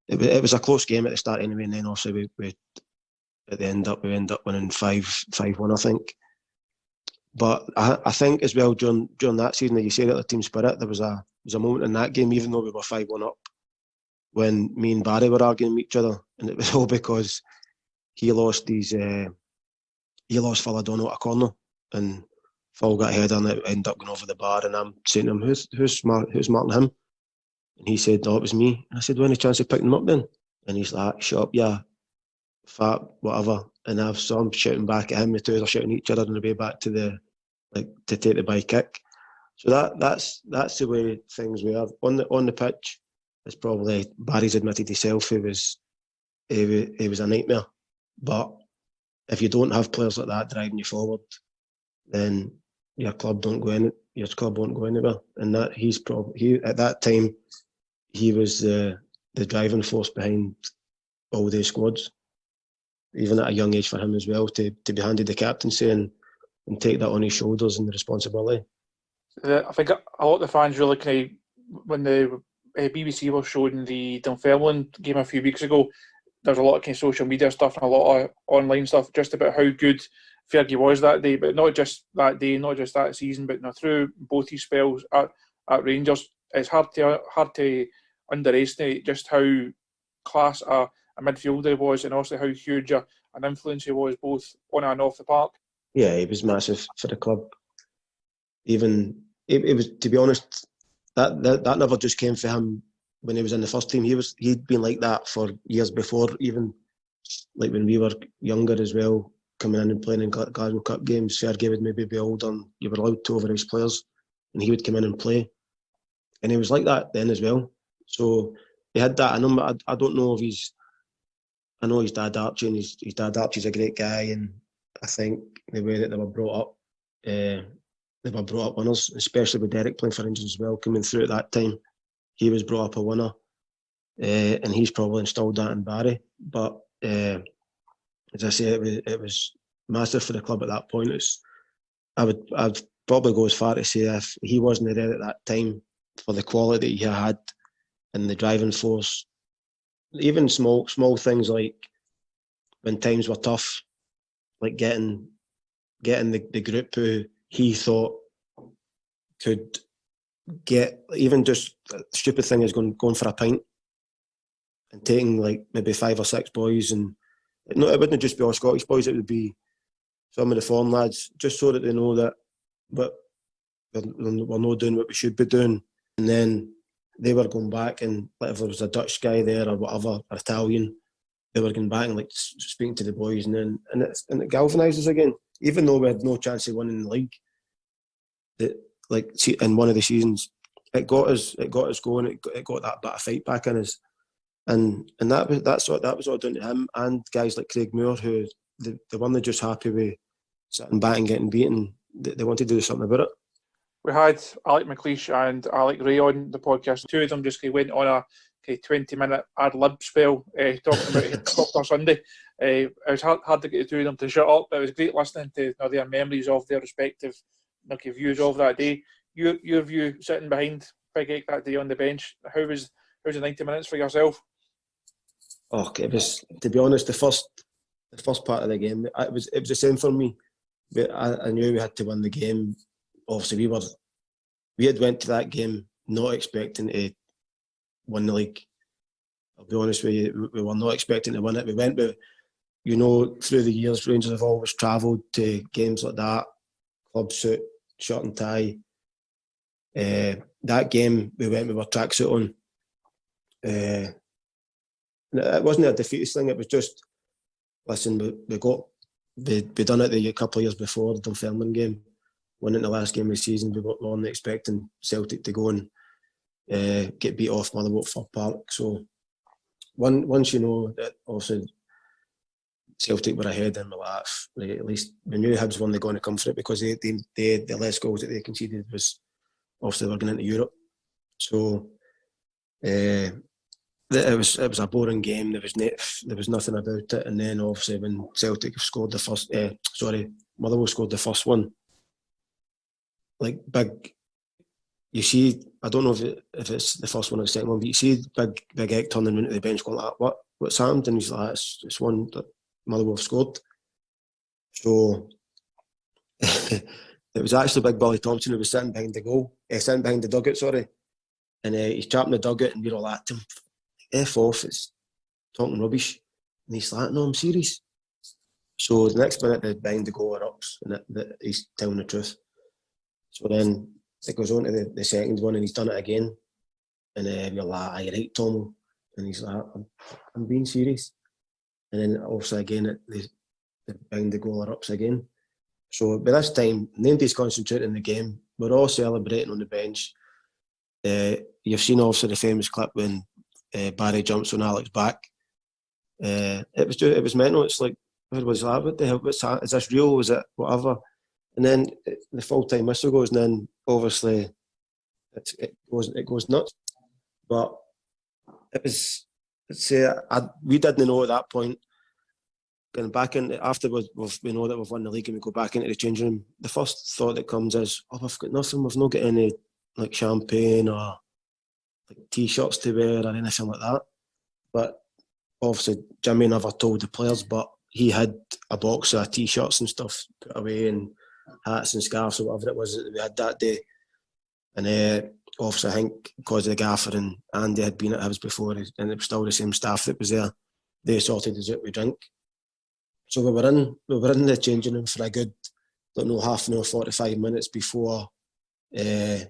it was a close game at the start anyway. And then also we at the end we ended up winning 5-1, I think. But I think as well during that season, that you say that the team spirit, there was a moment in that game, even though we were 5-1 up, when me and Barry were arguing with each other, and it was all because he lost Philadon at a corner, and Phil got a header and it ended up going over the bar, and I'm saying to him, who's marking him? And he said, "No, it was me." And I said, "Well, any chance of picking him up then?" And he's like, "Shut up, yeah, fat, whatever." And I saw him shouting back at him, the two are shouting at each other on the way back to take the bye kick. So that's the way things were. On the pitch, it's probably, Barry's admitted himself, he was a nightmare. But if you don't have players like that driving you forward, then your club won't go anywhere. And that he at that time, he was the driving force behind all these squads, even at a young age for him as well, to be handed the captaincy and take that on his shoulders and the responsibility. I think a lot of the fans really when the BBC were showing the Dunfermline game a few weeks ago, there was a lot of social media stuff and a lot of online stuff just about how good Fergie was that day, but not just that day, not just that season, but through both his spells at Rangers. It's hard to underestimate just how class a midfielder he was, and also how huge an influence he was both on and off the park. Yeah, he was massive for the club. Even it was, to be honest, that never just came for him when he was in the first team. He'd been like that for years before, even like when we were younger as well, coming in and playing in Glasgow Cup games. Fergie would maybe be older and you were allowed to over his players, and he would come in and play. And he was like that then as well. So he had that in him. I don't know if I know his dad Archie, and his dad Archie's a great guy, and I think the way that they were brought up winners, especially with Derek playing for Rangers as well, coming through at that time. He was brought up a winner, and he's probably instilled that in Barry. But as I say, it was massive for the club at that point. I'd probably go as far to say if he wasn't there at that time for the quality he had and the driving force, even small things like when times were tough, like getting the group who he thought could get, even just a stupid thing is going for a pint and taking like maybe 5 or 6 boys, and it wouldn't just be all Scottish boys, it would be some of the foreign lads, just so that they know that we're not doing what we should be doing. And then they were going back, and like if there was a Dutch guy there or whatever, or Italian, they were going back and like speaking to the boys, and it galvanised us again. Even though we had no chance of winning the league, like in one of the seasons, it got us going. It got that bit of fight back in us, and that was all down to him and guys like Craig Moore, who they weren't just happy with sitting back and getting beaten. They wanted to do something about it. We had Alex McLeish and Alec Ray on the podcast. Two of them just went on a 20-minute ad-lib spell talking about Dr. Sunday. It was hard to get the two of them to shut up, but it was great listening to their memories of their respective views of that day. Your view sitting behind Big Egg that day on the bench, how was the 90 minutes for yourself? Oh, it was, to be honest, the first part of the game, it was the same for me. But I knew we had to win the game. Obviously, we had went to that game not expecting to win the league. I'll be honest with you, we were not expecting to win it. We went with, through the years, Rangers have always travelled to games like that, club suit, shirt and tie. That game, we went with our tracksuit on. It wasn't a defeatist thing, it was just, listen, we'd done it a couple of years before, the Dunfermline game. Went in the last game of the season, we weren't expecting Celtic to go and get beat off Motherwell Fir Park. So once you know that also Celtic were ahead, and we're like, right, at least we knew Hibs weren't going to come for it, because the less goals that they conceded was obviously they were going into Europe. So it was a boring game. There was nothing about it. And then obviously when Celtic scored the first, Motherwell scored the first one. Like big, you see, I don't know if it's the first one or the second one, but you see Big Egg turning into the bench going like, what's happened? And he's like, it's one that Motherwell have scored. So it was actually Big Billy Thompson who was sitting behind the dugout, and he's chapping the dugout, and we're all at him, F off, it's talking rubbish. And he's like, no, I'm serious. So the next minute, the behind the goal erupts, and he's telling the truth. So then it goes on to the second one, and he's done it again. And we're like, aye, right, Tom. And he's like, I'm being serious. And then obviously again, the behind the goal erupts again. So by this time, nobody's concentrating on the game. We're all celebrating on the bench. You've seen obviously the famous clip when Barry jumps on Alex's back. It was mental. It's like, where was that? What the hell? Is this real? Was it whatever? And then the full-time whistle goes, and then obviously it goes nuts. But it was, we didn't know at that point. Going back in after we know that we've won the league and we go back into the changing room, the first thought that comes is, we've got nothing. We've not got any like champagne or like t-shirts to wear or anything like that. But obviously Jimmy never told the players, but he had a box of t-shirts and stuff put away, and hats and scarves or whatever it was that we had that day. And obviously I think because the gaffer and Andy had been at Hibs before, and it was still the same staff that was there, they sorted us out with drink. So we were in the changing room for a good, half an hour, 45 minutes before we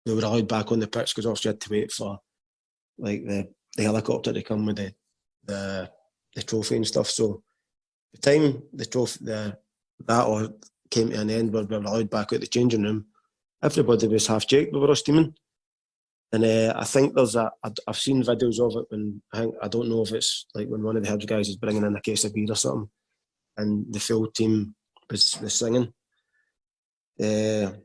were allowed back on the pitch, because obviously we had to wait for like the helicopter to come with the trophy and stuff. So the time the trophy that came to an end, where we were allowed back out the changing room, everybody was half jake. We were all steaming. And I think I've seen videos of it when, I don't know if it's like when one of the Hibs guys is bringing in a case of beer or something, and the full team was singing. That's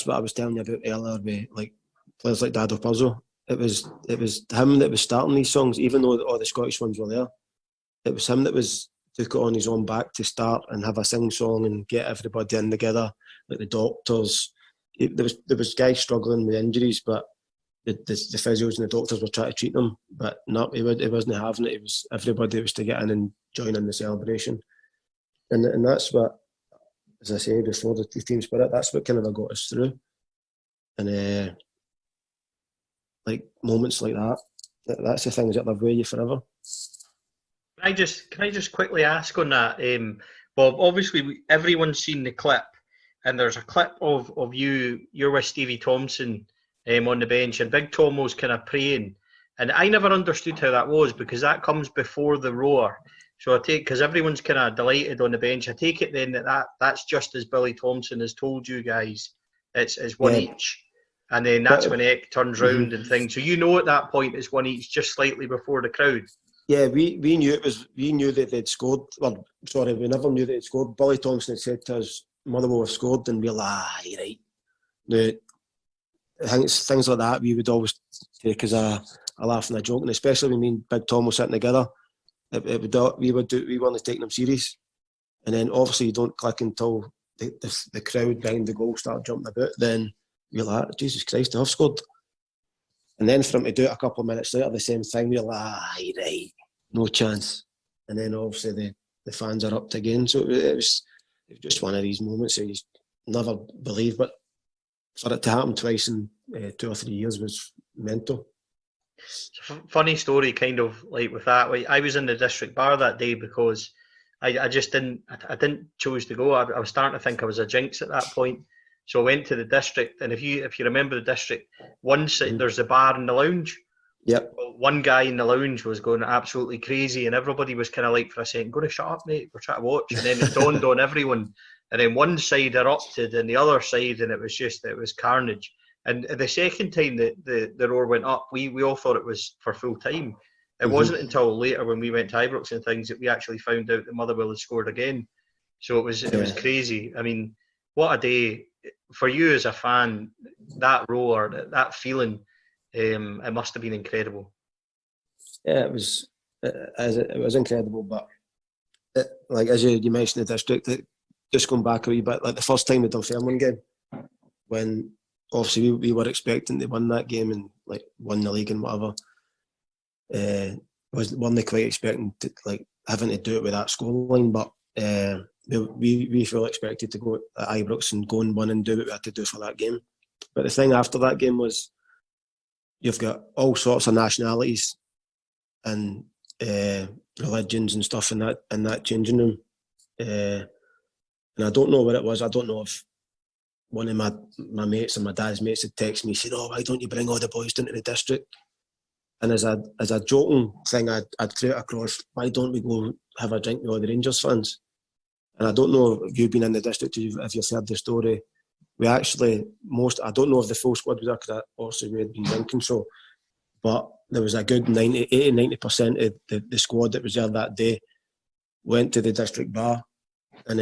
what I was telling you about earlier with like players like Dado Puzzle. It was him that was starting these songs, even though all the Scottish ones were there. It was him that took it on his own back to start and have a sing song and get everybody in together, like the doctors. There was guys struggling with injuries, but the physios and the doctors were trying to treat them, but no, he wasn't having it. It was everybody was to get in and join in the celebration, and that's what, as I say before, the team spirit. That's what kind of got us through, and like moments like that. That's the things that live with you forever. Can I just quickly ask on that, Bob? Obviously, everyone's seen the clip. And there's a clip of you're with Stevie Thompson on the bench, and Big Tomo's kind of praying. And I never understood how that was, because that comes before the roar. So I take, because everyone's kind of delighted on the bench, I take it then that's just as Billy Thompson has told you guys, it's one each. And then that's when Eck turns round and things. So you know at that point it's one each, just slightly before the crowd. Yeah, we knew that they'd scored. Well, sorry, we never knew that they'd scored. Billy Thompson had said to us, Motherwell have scored, and we're like, right. I think it's things like that we would always take as a laugh and a joke, and especially when me and Big Tom were sitting together, we weren't taking them serious. And then obviously you don't click until the crowd behind the goal start jumping about. Then you're like, Jesus Christ, they have scored. And then for him to do it a couple of minutes later, the same thing, you're like, right, no chance. And then obviously the fans are up again. So it was just one of these moments that you never believe, but for it to happen twice in 2 or 3 years was mental. Funny story, kind of like with that. I was in the district bar that day because I just didn't choose to go. I was starting to think I was a jinx at that point. So I went to the district, and if you remember the district, one side there's the bar and the lounge. Yep. Well, one guy in the lounge was going absolutely crazy, and everybody was kind of like, for a second, go to shut up, mate, we're trying to watch. And then it dawned on everyone, and then one side erupted and the other side, and it was carnage. And the second time that the roar went up, we all thought it was for full time. It wasn't until later when we went to Ibrox and things that we actually found out that Motherwell had scored again. So it was crazy. I mean, what a day for you as a fan. That roar, that feeling. It must have been incredible. Yeah, it was incredible. But like as you mentioned, the district, just going back a wee bit, like the first time the Dunfermline game, when obviously we were expecting to win that game and like win the league and whatever, weren't quite expecting to, like, having to do it with that scoreline. But we fully expected to go at Ibrox and go and win and do what we had to do for that game. But the thing after that game was, you've got all sorts of nationalities and religions and stuff in that changing room. And I don't know what it was. I don't know if one of my mates and my dad's mates had texted me, said, "Oh, why don't you bring all the boys down to the district?" And as a joking thing, I'd threw it across, why don't we go have a drink with all the Rangers fans? And I don't know if you've been in the district, if you've heard the story. We actually, I don't know if the full squad was there, because obviously we had been drinking, but there was a good 80-90% of the squad that was there that day went to the district bar. And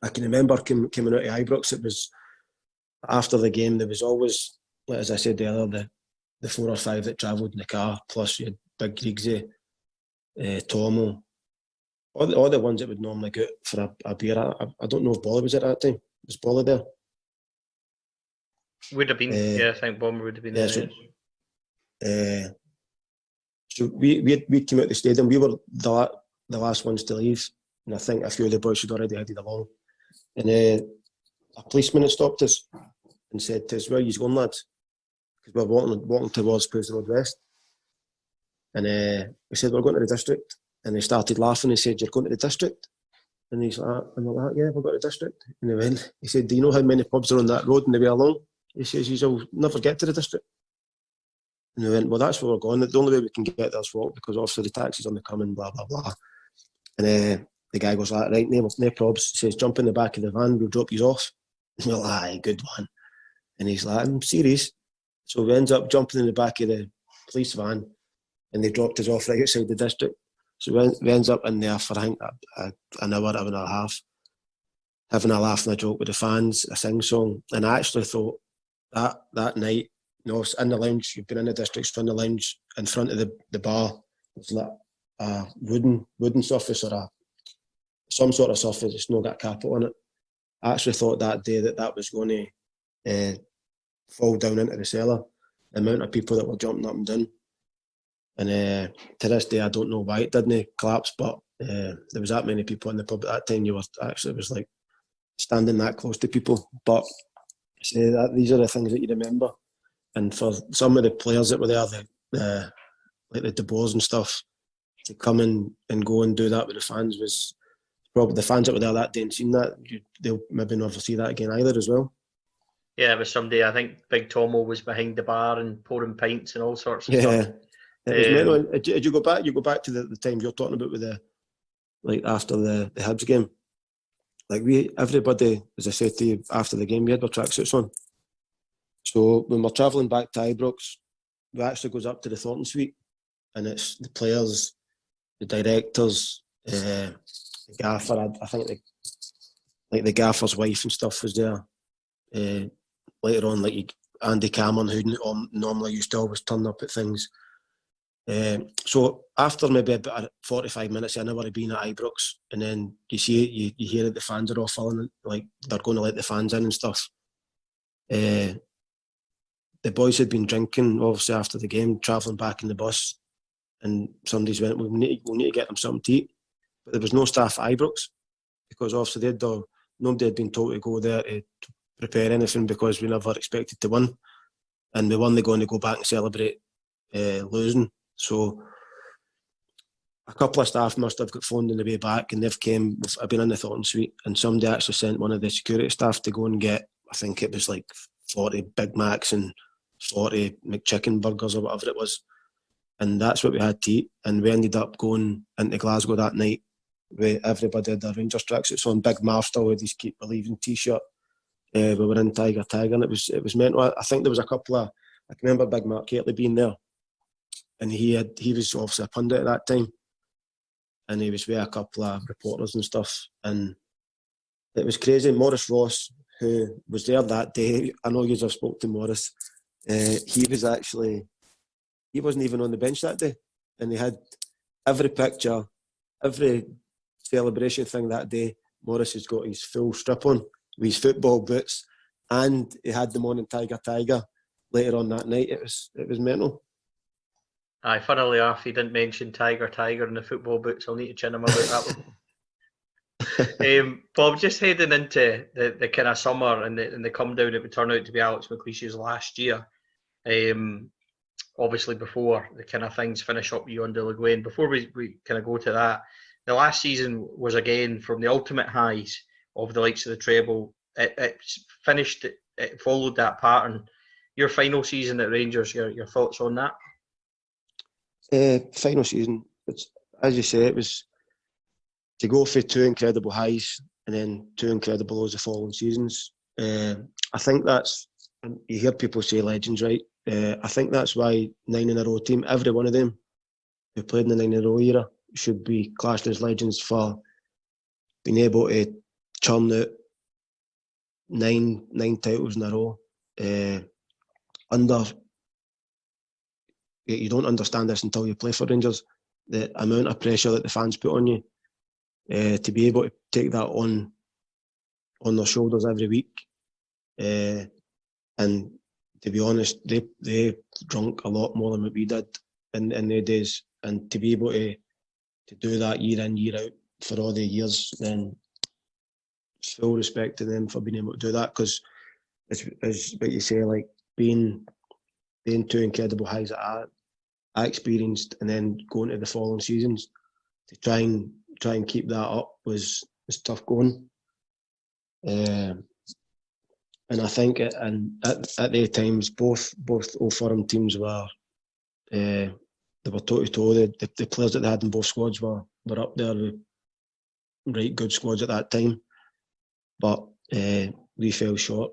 I can remember coming out of Ibrox, it was after the game, there was always, as I said earlier, the 4 or 5 that travelled in the car, plus you had Big Griegsy, Tomo, all the ones that would normally go for a beer. I don't know if Bolly was at that time. Was Bolly there? Would have been, I think Bomber would have been there. So we came out of the stadium. We were the the last ones to leave, and I think a few of the boys had already headed along. And a policeman had stopped us and said to us, "Where are you going, lads?" Because we're walking towards Post Road West. And we said, "We're going to the district." And they started laughing. He said, "You're going to the district?" And he's like, and we're like, "Yeah, we're going to the district." And he said, "Do you know how many pubs are on that road on the way along?" He says, "You'll never get to the district." And we went, "Well, that's where we're going. The only way we can get there is walk, because obviously the taxi's on the coming, blah, blah, blah." And the guy goes like, "Right, no probs." He says, "Jump in the back of the van, we'll drop you off." And we're like, "Aye, good one." And he's like, "I'm serious." So we end up jumping in the back of the police van, and they dropped us off right outside the district. So we ends up in there for, I think, an hour and a half, having a laugh and a joke with the fans, a sing-song. And I actually thought that night, in the lounge, you've been in the district, so in the lounge, in front of the bar, it's like a wooden surface or some sort of surface, it's not got a carpet on it. I actually thought that day that was going to fall down into the cellar, the amount of people that were jumping up and down. And to this day, I don't know why it didn't collapse, but there was that many people in the pub at that time. It was like standing that close to people. But these are the things that you remember. And for some of the players that were there, like the De Boers and stuff, to come in and go and do that with the fans was probably, the fans that were there that day and seen that, they'll maybe never see that again either as well. Yeah, it was someday, I think Big Tomo was behind the bar and pouring pints and all sorts of stuff. It was mental. Did you go back? You go back to the time you're talking about with after the Hibs game. Like everybody, as I said to you after the game, we had our tracksuits on. So when we're travelling back to Ibrox, we actually goes up to the Thornton Suite, and it's the players, the directors, the gaffer. I think the gaffer's wife and stuff was there. Later on, like Andy Cameron, who normally used to always turn up at things. So after maybe about 45 minutes, an hour of being at Ibrox, and then you hear that the fans are all filling, like they're going to let the fans in and stuff. The boys had been drinking, obviously, after the game, travelling back in the bus, and somebody's went, "We need to get them something to eat." But there was no staff at Ibrox, because obviously nobody had been told to go there to prepare anything, because we never expected to win, and we weren't going to go back and celebrate losing. So a couple of staff must have got phoned on the way back, and they've came. I've been in the Thornton Suite, and somebody actually sent one of the security staff to go and get, I think it was like 40 Big Macs and 40 McChicken burgers or whatever it was. And that's what we had to eat. And we ended up going into Glasgow that night where everybody had their Rangers tracksuits on. Big Marv still had his Keep Believing t-shirt. We were in Tiger, and it was mental. I think there was a couple of, I can remember Big Mark Kelty being there, and he was obviously a pundit at that time, and he was with a couple of reporters and stuff, and it was crazy. Maurice Ross, who was there that day, I know you just spoke to Maurice, he wasn't even on the bench that day, and he had every picture, every celebration thing that day. Maurice has got his full strip on with his football boots, and he had them on in Tiger later on that night. It was mental. Aye, funnily enough, he didn't mention Tiger in the football boots. I'll need to chin him about that one. Bob, just heading into the kind of summer and the come down, it would turn out to be Alex McLeish's last year. Obviously, before the kind of things finish up you under Guen. Before we kind of go to that, the last season was again from the ultimate highs of the likes of the treble. It finished. It followed that pattern. Your final season at Rangers. Your thoughts on that? Final season, as you say, it was to go for two incredible highs and then two incredible lows the following seasons. I think that's, you hear people say legends, right? I think that's why 9 in a row team, every one of them who played in the 9 in a row era, should be classed as legends for being able to churn out nine titles in a row. You don't understand this until you play for Rangers, the amount of pressure that the fans put on you, to be able to take that on their shoulders every week. And to be honest, they drunk a lot more than what we did in their days, and to be able to to do that year in, year out for all the years, then full respect to them for being able to do that, because as what you say, like being two incredible highs that I experienced, and then going to the following seasons to try and keep that up was tough going. And I think at the times both Old Firm teams were they were toe to toe. The players that they had in both squads were up there with right good squads at that time, but we fell short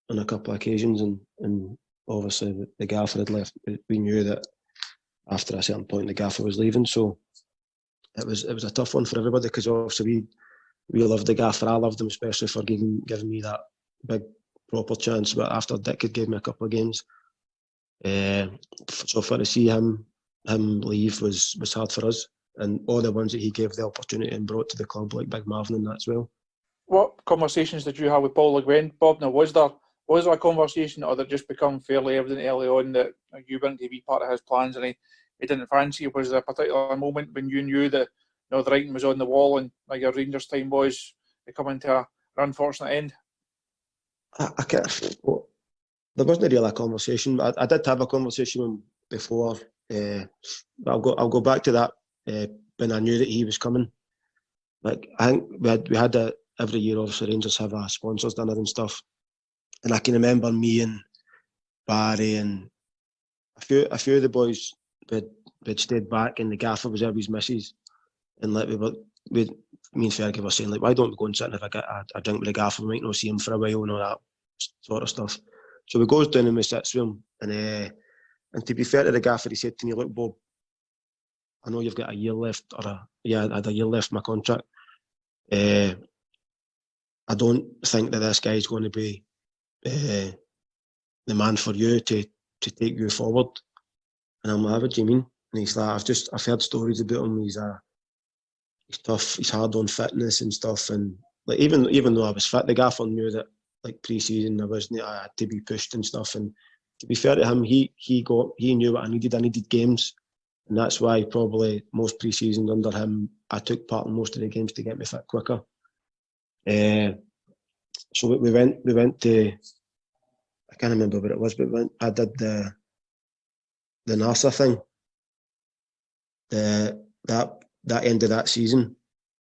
on a couple of occasions, and obviously the gaffer had left. We knew that after a certain point the gaffer was leaving, so it was a tough one for everybody, because obviously we loved the gaffer. I loved him especially for giving me that big proper chance, but after Dick had gave me a couple of games, so for to see him leave was hard for us, and all the ones that he gave the opportunity and brought to the club, like Big Marvin and that as well. What conversations did you have with Paul Le Guen, Bob? Now, was there a conversation, or did it just become fairly evident early on that you weren't to be part of his plans and he didn't fancy you? Was there a particular moment when you knew that the writing was on the wall and your Rangers time was coming to an unfortunate end? I can't. Well, there wasn't really a conversation. I did have a conversation with him before. But I'll go back to that when I knew that he was coming. Like, I think we had every year, obviously Rangers have a sponsors dinner and stuff, and I can remember me and Barry and a few of the boys had stayed back, and the gaffer was there with his missus, and like me and Fergie were saying, like, why don't we go and sit and have a drink with the gaffer? We might not see him for a while and all that sort of stuff. So we goes down and we sits with him, and to be fair to the gaffer, he said to me, look, Bob, I know you've got a year left, I had a year left in my contract. I don't think that this guy's going to be the man for you to take you forward. And I'm like, what do you mean? And he's like, I've heard stories about him. He's tough. He's hard on fitness and stuff. And like even though I was fit, the gaffer knew that like pre-season I had to be pushed and stuff. And to be fair to him, he knew what I needed. I needed games, and that's why probably most pre-seasons under him, I took part in most of the games to get me fit quicker. So we went to, I can't remember what it was, but I did the NASA thing. That end of that season.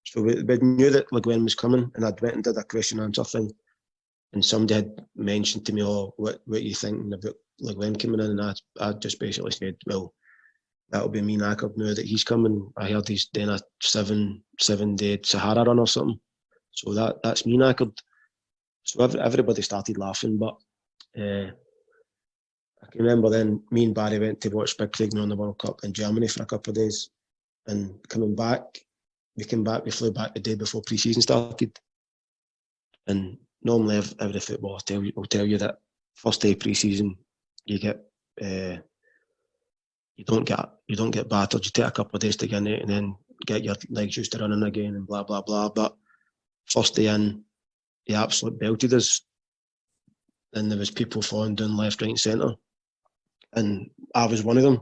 So we knew that Le Guen was coming, and I went and did a question answer thing. And somebody had mentioned to me, what you thinking about Le Guen coming in? And I just basically said, well, that'll be me knackered now that he's coming. I heard he's doing a 7-day Sahara run or something. So that's me knackered. So everybody started laughing, but I can remember then me and Barry went to watch Big Craig on the World Cup in Germany for a couple of days, and we flew back the day before pre-season started. And normally every footballer will tell you that first day pre-season you get you don't get battered. You take a couple of days to get in it and then get your legs used to running again and blah blah blah. But first day in, he absolutely belted us, and there was people falling down left, right, and centre, and I was one of them.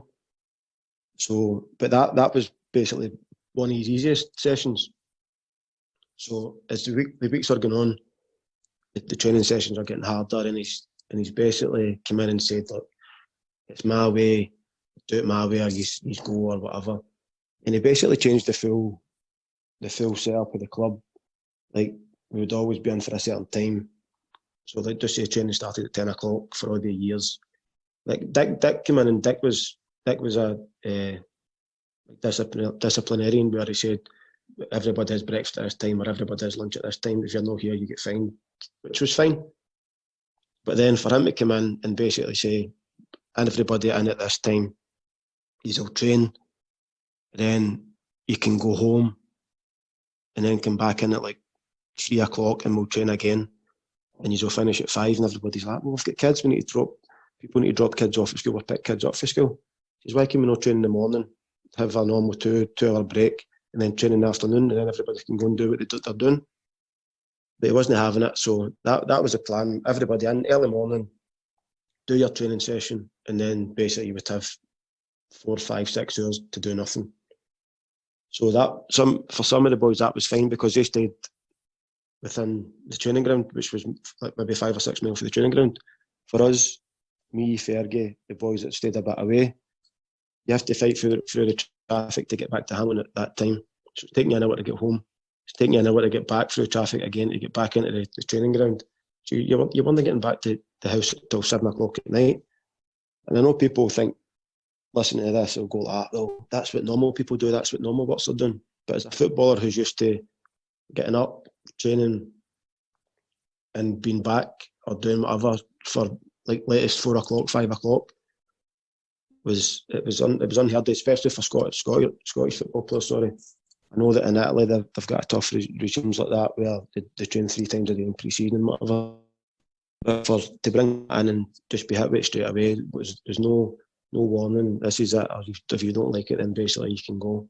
So, but that was basically one of his easiest sessions. So as the weeks are going on, the training sessions are getting harder, and he's basically come in and said, look, it's my way, do it my way, or you go or whatever. And he basically changed the full setup of the club. Like, we would always be in for a certain time. So like, just say training started at 10 o'clock for all the years. Like Dick came in, and Dick was a disciplinarian, where he said everybody has breakfast at this time or everybody has lunch at this time. If you're not here, you get fined, which was fine. But then for him to come in and basically say, and everybody in at this time, you'll train, then you can go home and then come back in at like 3 o'clock and we'll train again, and you'll finish at 5, and everybody's like, well, we've got kids, people need to drop kids off at school or pick kids up for school. He says, why can we not train in the morning, have a normal 2-hour break, and then train in the afternoon, and then everybody can go and do what they're doing? But he wasn't having it, so that was the plan. Everybody in early morning, do your training session, and then basically you would have 4, 5, 6 hours to do nothing. So for some of the boys that was fine because they stayed within the training ground, which was like maybe 5 or 6 miles from the training ground. For us, me, Fergie, the boys that stayed a bit away, you have to fight through the traffic to get back to Hamilton at that time. So it's taking you an hour to get home. It's taking you an hour to get back through traffic again to get back into the training ground. So you weren't getting back to the house till 7 o'clock at night. And I know people think, listening to this, they'll go, well, that's what normal people do. That's what normal works are doing. But as a footballer who's used to getting up, training, and being back or doing whatever for like latest 4 o'clock, 5 o'clock, it was unheard of, especially for Scottish football players. Sorry, I know that in Italy they've got a tough regimes like that where they train 3 times a day in pre-season and whatever. But to bring that in and just be hit with it straight away, there's no warning. This is it. Or if you don't like it, then basically you can go.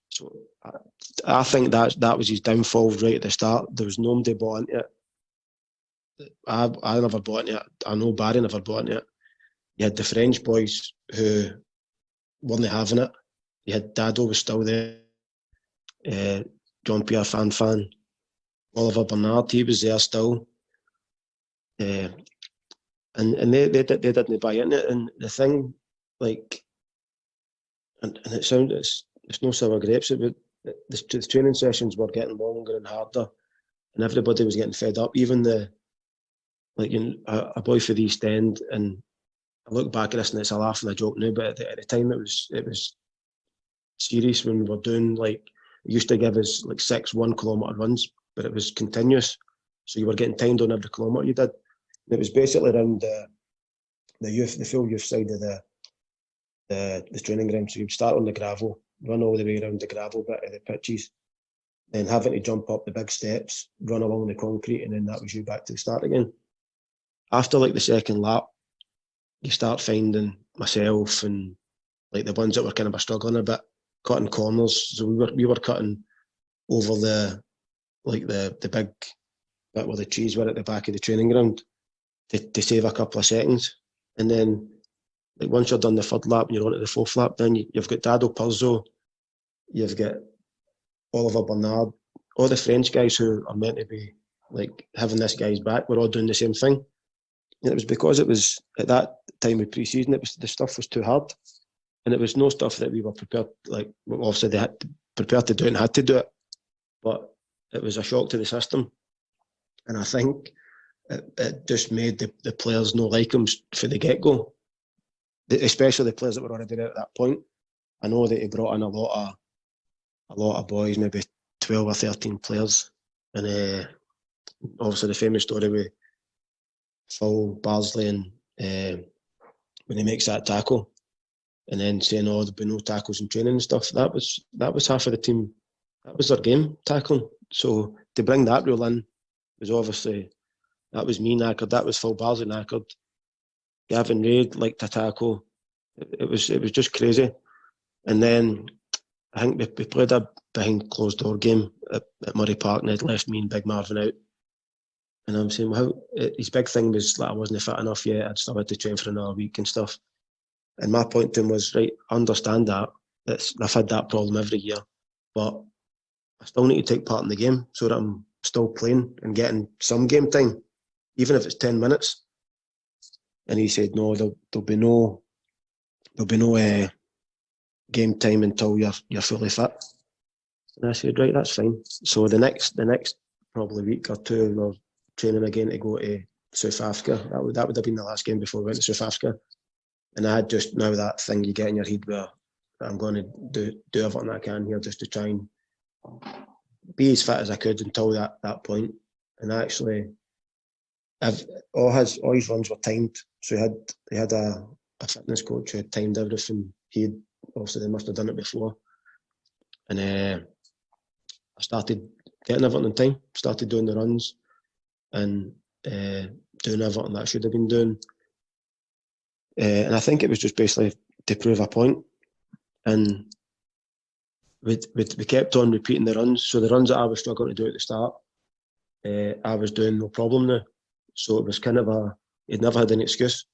So I think that was his downfall right at the start. There was nobody bought into it. I never bought into it. I know Barry never bought into it. You had the French boys who weren't having it. You had Dado was still there. Jean-Pierre Fan, Oliver Bernard, he was there still. And they didn't buy into it. And the thing, like, and it sounds, it's no sour grapes. The training sessions were getting longer and harder, and everybody was getting fed up. Even a boy for the East End, and I look back at this and it's a laugh and a joke now, but at the time it was serious when we were doing, like, it used to give us like 6 1-kilometre runs, but it was continuous. So you were getting timed on every kilometre you did. And it was basically around the full youth side of the training ground. So you'd start on the gravel, run all the way around the gravel bit of the pitches, then having to jump up the big steps, run along the concrete, and then that was you back to the start again. After like the second lap, you start finding myself and like the ones that were kind of struggling a bit, cutting corners. So we were cutting over the big bit where the trees were at the back of the training ground to save a couple of seconds. And then like once you're done the third lap and you're on to the fourth lap, then you've got Dado Purzo, you've got Oliver Bernard, all the French guys who are meant to be like having this guy's back, we're all doing the same thing. And it was because it was at that time of pre-season, the stuff was too hard. And it was no stuff that we were prepared, like obviously they had to prepare to do it and had to do it. But it was a shock to the system. And I think it just made the players not like him from the get-go. Especially the players that were already there at that point. I know that he brought in a lot of boys, maybe 12 or 13 players. And obviously the famous story with Phil Barsley and when he makes that tackle and then saying, there'll be no tackles in training and stuff. That was half of the team. That was their game, tackling. So to bring that rule in was obviously, that was me knackered. That was Phil Barsley knackered. Gavin Reid liked to tackle. It was just crazy. And then I think we played a behind closed door game at Murray Park, and they'd left me and Big Marvin out. And I'm saying, well, his big thing was that I wasn't fit enough yet. I'd still had to train for another week and stuff. And my point to him was, right, I understand that. I've had that problem every year, but I still need to take part in the game so that I'm still playing and getting some game time, even if it's 10 minutes. And he said, no, there'll be no game time until you're fully fit. And I said, right, that's fine. So the next probably week or two, we're training again to go to South Africa. That would have been the last game before we went to South Africa. And I had just now that thing you get in your head where I'm going to do everything I can here just to try and be as fit as I could until that point. And actually, all his runs were timed. So he had a fitness coach who had timed everything. Obviously they must have done it before. And I started getting everything in time, started doing the runs and doing everything that I should have been doing. And I think it was just basically to prove a point. And we kept on repeating the runs. So the runs that I was struggling to do at the start, I was doing no problem now. So it was kind of he'd never had an excuse.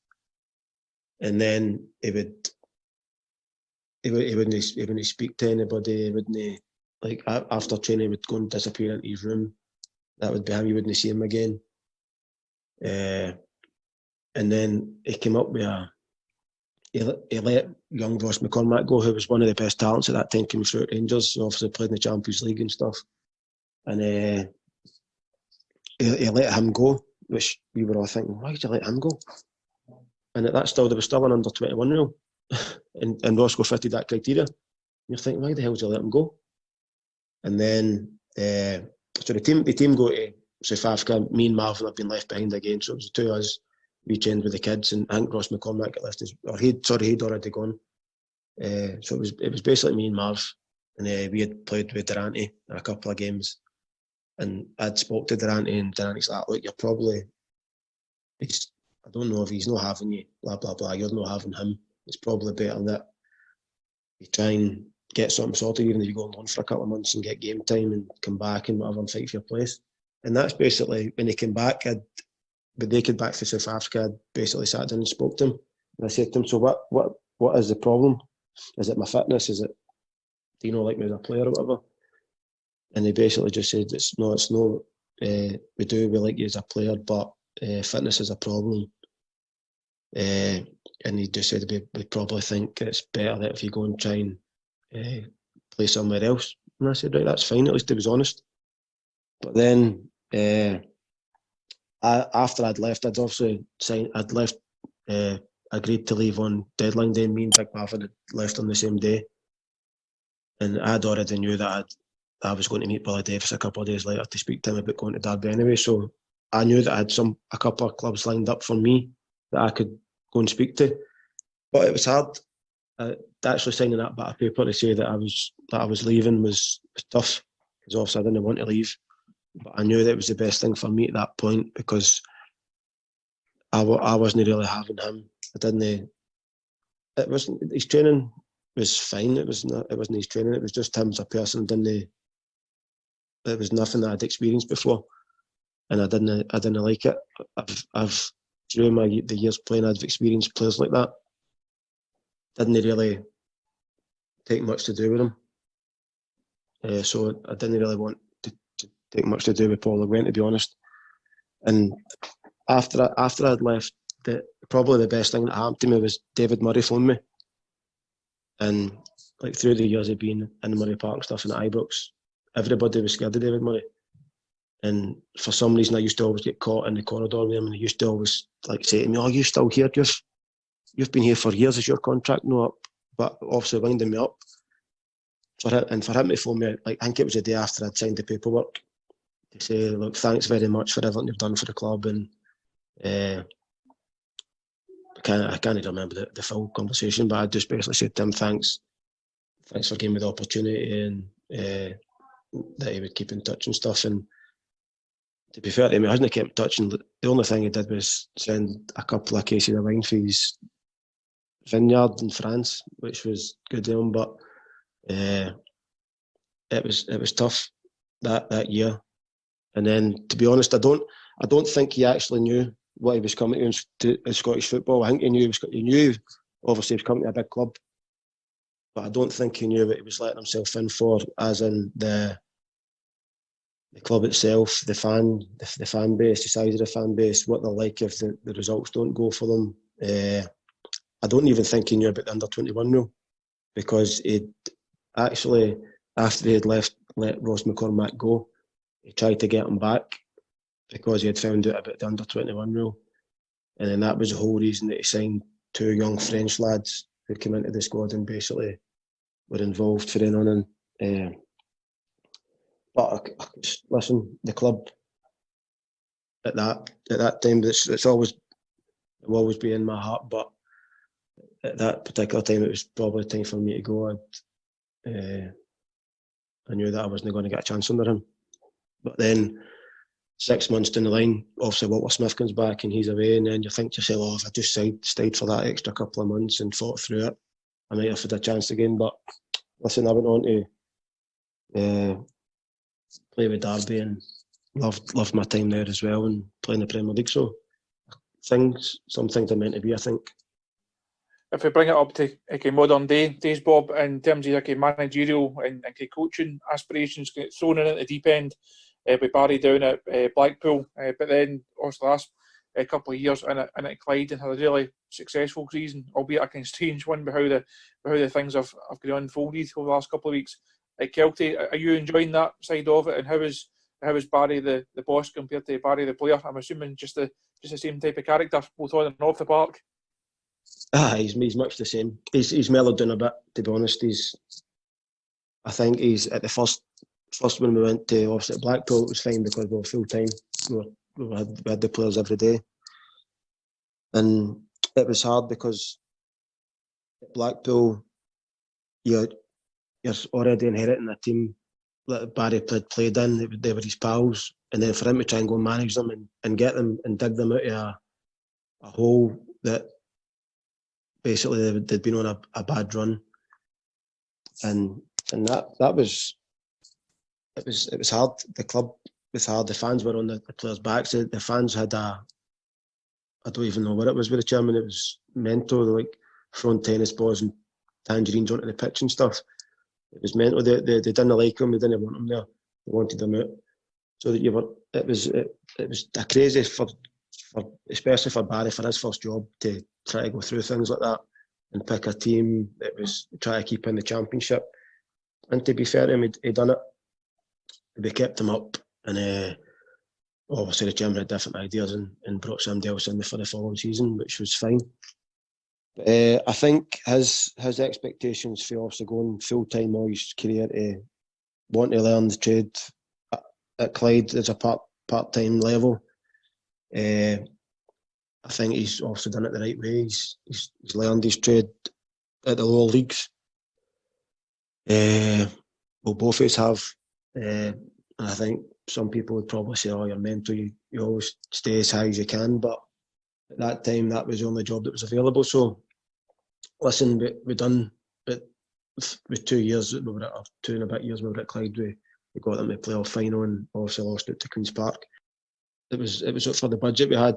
And then he would he wouldn't speak to anybody. He wouldn't, like, after training, he would go and disappear into his room. That would be him. You wouldn't see him again. And then he came up with he let young Ross McCormack go, who was one of the best talents at that time, coming through at Rangers. So obviously played in the Champions League and stuff. And he let him go, which we were all thinking, why did you let him go? And at that still, there was still an under-21 rule. and Roscoe fitted that criteria. You're thinking, why the hell did you let him go? And then, so the team go to South Africa. Me and Marvin have been left behind again. So it was the two of us. We trained with the kids, and I think Ross McCormack got listed, he'd already gone. So it was basically me and Marv, and we had played with Durante in a couple of games. And I'd spoke to Durante, and Durante's like, look, you're probably, I don't know if he's not having you, blah, blah, blah, you're not having him. It's probably better that you try and get something sorted, even if you go on loan for a couple of months and get game time and come back and whatever and fight for your place. And that's basically, when he came back, when they came back to South Africa, I basically sat down and spoke to him. And I said to him, so what is the problem? Is it my fitness? Is it, do you not like me as a player or whatever? And he basically just said, it's not, we like you as a player, but fitness is a problem. And he just said, we probably think it's better that if you go and try and play somewhere else. And I said, right, that's fine, at least he was honest. But then, after I'd left, I'd obviously agreed to leave on deadline day. Me and Big Marvin had left on the same day. And I'd already knew that I was going to meet Billy Davis a couple of days later to speak to him about going to Derby anyway. So I knew that I had a couple of clubs lined up for me that I could go and speak to. But it was hard. Actually signing that bit of paper to say that I was leaving was tough, because obviously I didn't want to leave. But I knew that it was the best thing for me at that point, because I wasn't really having him. His training was fine. It wasn't his training. It was just him as a person. It was nothing that I'd experienced before, and I didn't like it. I've through the years playing, I've experienced players like that. Didn't really take much to do with him. So I didn't really want to take much to do with Paul Guen, to be honest. And after I'd left, probably the best thing that happened to me was David Murray phoned me. And like through the years of being in the Murray Park and stuff and at Ibrox, everybody was scared of David Murray. And for some reason, I used to always get caught in the corridor with him, and he used to always like say to me, "Oh, you still here? You've been here for years. Is your contract not up?" But obviously winding me up. For him to phone me, like, I think it was the day after I'd signed the paperwork, to say, "Look, thanks very much for everything you've done for the club." And I can't remember the full conversation, but I just basically said to him, thanks for giving me the opportunity, and that he would keep in touch and stuff. And to be fair to him, he hasn't kept in touch, and the only thing he did was send a couple of cases of wine for his vineyard in France, which was good of him. But it was tough that year. And then, to be honest, I don't think he actually knew what he was coming to in Scottish football. I think he knew obviously he was coming to a big club, but I don't think he knew what he was letting himself in for, as in the club itself, the fan base, the size of the fan base, what they're like if the results don't go for them. I don't even think he knew about the under-21 rule, because he'd actually, after he had let Ross McCormack go, he tried to get him back because he had found out about the under-21 rule. And then that was the whole reason that he signed two young French lads who came into the squad and basically were involved for then on. And but listen, the club at that time, it will always be in my heart. But at that particular time, it was probably time for me to go. I knew that I wasn't going to get a chance under him. But then 6 months down the line, obviously Walter Smith comes back and he's away, and then you think to yourself, oh, if I just stayed for that extra couple of months and fought through it, I might have had a chance again. But listen, I went on to play with Derby and loved my time there as well, and playing the Premier League. So some things are meant to be, I think. if we bring it up to modern days, Bob, in terms of managerial and coaching aspirations, get thrown in at the deep end with Barry down at Blackpool, but then also the last couple of years in at Clyde and had a really successful season, albeit a kind of strange one, by how the things have unfolded over the last couple of weeks. At Kelty, are you enjoying that side of it, and how is Barry the boss compared to Barry the player? I'm assuming just the same type of character, both on and off the park. He's much the same. He's mellowed down a bit, to be honest. I think he's at the first when we went to obviously Blackpool, it was fine because we were full time. We had the players every day, and it was hard because at Blackpool you're already inheriting a team that Barry played in. They were his pals, and then for him to try and go and manage them and get them and dig them out of a hole that basically they'd been on a bad run, and that was hard. The club was hard. The fans were on the players' backs. The fans had I don't even know what it was with the chairman. It was mental. They like throwing tennis balls and tangerines onto the pitch and stuff. It was mental. They didn't like him. They didn't want him there. They wanted him out. So that it was a crazy for especially for Barry, for his first job, to try to go through things like that and pick a team that was try to keep in the championship. And to be fair to him, he'd done it. We kept him up, and obviously the chairman had different ideas and brought somebody else in for the following season, which was fine. But I think his expectations for obviously going full time all his career to want to learn the trade at Clyde as a part time level. I think he's also done it the right way. He's learned his trade at the lower leagues. Well, both of us have. And I think some people would probably say, "Oh, you're mental. You always stay as high as you can." But at that time, that was the only job that was available. So, listen, we done it with 2 years. We were at 2 and a bit years. We were at Clyde. We got them to the playoff final and obviously lost it to Queen's Park. It was for the budget we had.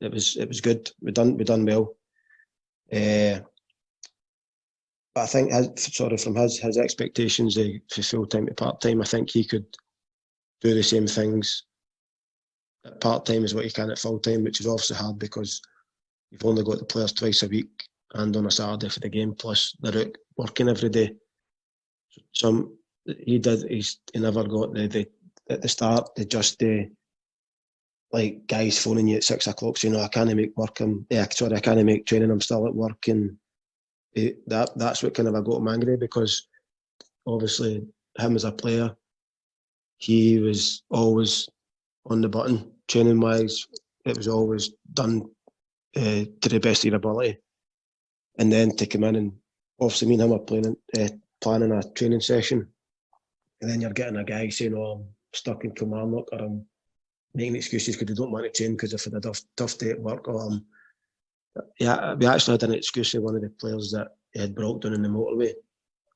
It was good. We done well. But I think from his expectations for full time to part time, I think he could do the same things at part time as what he can at full time, which is obviously hard because you've only got the players twice a week and on a Saturday for the game, plus they're out working every day. He never got the at the start like guys phoning you at 6 o'clock saying, "I can't make work. I can't make training. I'm still at work." And that's what kind of I got him angry, because obviously him as a player, he was always on the button training wise. It was always done to the best of your ability, and then to come in and obviously me and him are planning a training session, and then you're getting a guy saying, "Oh, I'm stuck in Kilmarnock," or "I'm making excuses because they don't want to train because I've had a tough day at work," or yeah, we actually had an excuse of one of the players that he had broke down in the motorway,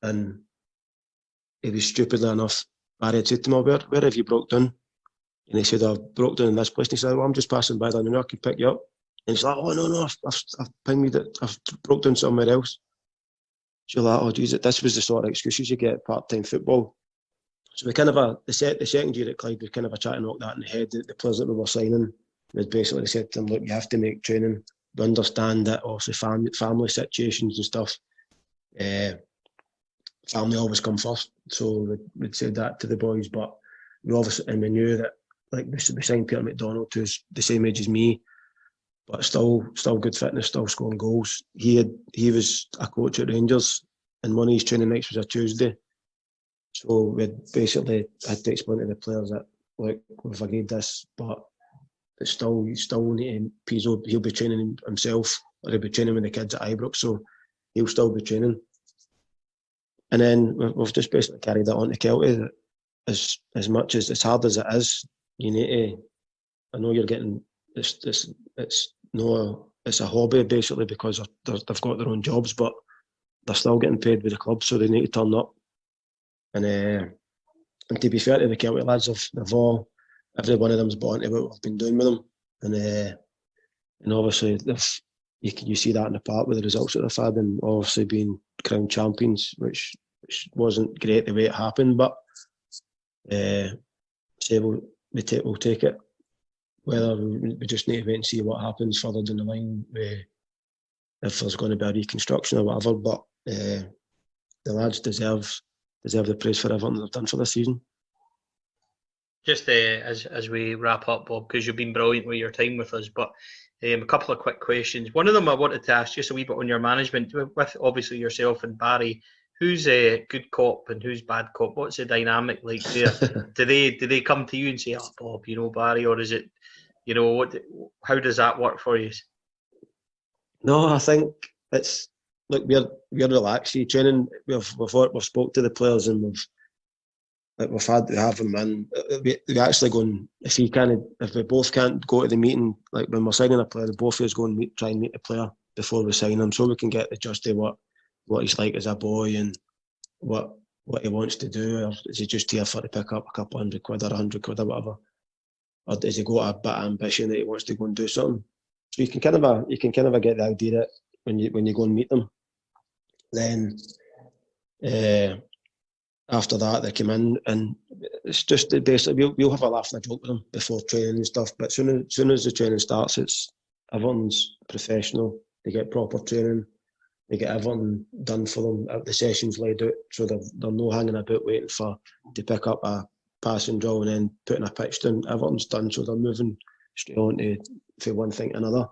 and he was stupidly enough, Barry had said to him, "Where have you broke down?" And he said, "I've broke down in this place." And he said, "Well, I'm just passing by down there, I can pick you up." And he's like, "Oh, no, I've pinged me that I've broke down somewhere else." So you're like, "Oh, geez, this was the sort of excuses you get at part-time football." So we kind of, the second year at Clyde, we kind of tried to knock that in the head. The players that we were signing, we basically said to them, "Look, you have to make training. We understand that obviously family situations and stuff. Family always come first." So we'd said that to the boys, but we knew that, like, we signed Peter McDonald, who's the same age as me, but still good fitness, still scoring goals. He was a coach at Rangers, and one of his training nights was a Tuesday. So we basically had to explain to the players that, look, we've agreed this, but it's still need to, he'll be training himself, or he'll be training with the kids at Ibrox, so he'll still be training. And then we've just basically carried that on to Kelty. As much as hard as it is, you need to, I know you're getting it's a hobby basically, because they've got their own jobs, but they're still getting paid with the club, so they need to turn up. And to be fair to the Kelty lads, every one of them's bought into what we've been doing with them, and obviously you see that in the park with the results that they've had, and obviously being crowned champions, which wasn't great the way it happened, but say we'll take it. Whether we just need to wait and see what happens further down the line, if there's going to be a reconstruction or whatever. But the lads deserve the praise for everything they've done for this season. Just as we wrap up, Bob, because you've been brilliant with your time with us, but a couple of quick questions. One of them I wanted to ask just a wee bit on your management, with obviously yourself and Barry. Who's a good cop and who's bad cop? What's the dynamic like there? do they come to you and say, "Oh, Bob, Barry," or is it, how does that work for you? No, I think it's look, we're relaxed. Training, we've spoke to the players, and we've had to have them in. We actually go and if we both can't go to the meeting, like when we're signing a player, both of us go and try and meet the player before we sign him, so we can get the gist of what he's like as a boy and what he wants to do. Or is he just here to pick up a couple £100 or £100 or whatever? Or does he got a bit of ambition that he wants to go and do something? So you can kind of get the idea that when you go and meet them. Then after that they come in, and it's just basically we'll have a laugh and a joke with them before training and stuff. But soon as the training starts, everyone's professional. They get proper training. They get everything done for them. The sessions laid out, so they're no hanging about waiting to pick up a passing drill and then putting a pitch down. Everything's done, so they're moving straight on from one thing to another.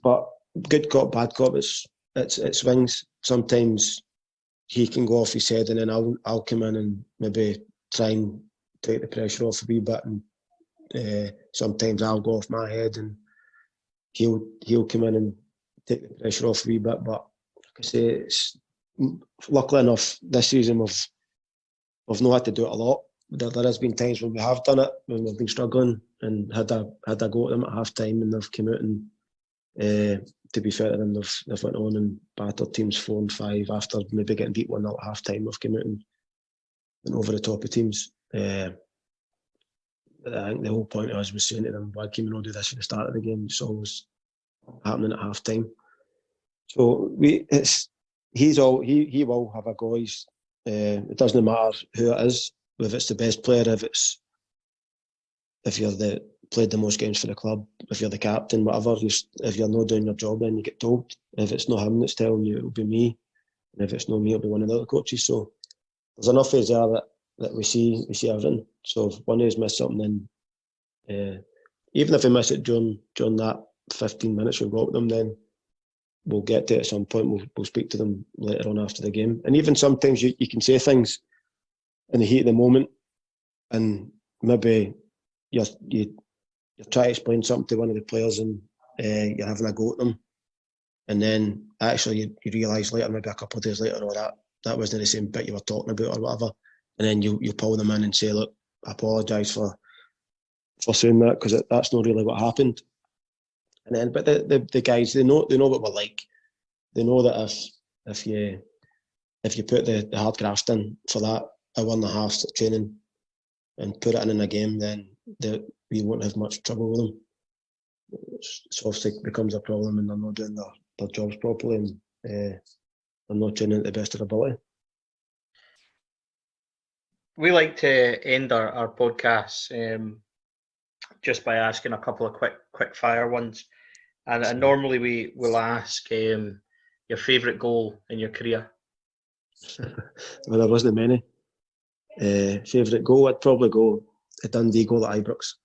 But good cop, bad cop, it swings. Sometimes he can go off his head, and then I'll come in and maybe try and take the pressure off a wee bit. And sometimes I'll go off my head, and he'll come in and take the pressure off a wee bit. But like I say, it's luckily enough this season we've not had to do it a lot. There has been times when we have done it, when we've been struggling and had a go at them at half time, and they've come out and to be fair to them, they've went on and battered teams 4 and 5 after maybe getting beat 1-0 at half time. They've come out and over the top of teams. I think the whole point of us was saying to them, why can we not do this at the start of the game? It's always happening at half time. So he will have a go. It doesn't matter who it is, if it's the best player, if you're played the most games for the club, if you're the captain, whatever. If you're not doing your job, then you get told. If it's not him that's telling you, it'll be me. And if it's not me, it'll be one of the other coaches. So there's enough of us there that we see everything. So if one of us miss something, then even if we miss it during that 15 minutes we've got with them, then we'll get to it at some point. We'll speak to them later on after the game. And even sometimes you can say things in the heat of the moment, and maybe you try to explain something to one of the players, and you're having a go at them, and then actually you realise later, maybe a couple of days later, that wasn't the same bit you were talking about or whatever, and then you pull them in and say, look, I apologise for saying that, because that's not really what happened. And then, but the guys, they know what we're like. They know that if you put the hard graft in for that hour and a half training and put it in a game, then we won't have much trouble with them. It obviously becomes a problem, and they're not doing their jobs properly, and they're not training at the best of their ability. We like to end our podcasts just by asking a couple of quick fire ones, and normally we will ask your favourite goal in your career. Well, there wasn't many. Favourite goal, I'd probably go a Dundee goal at Ibrox,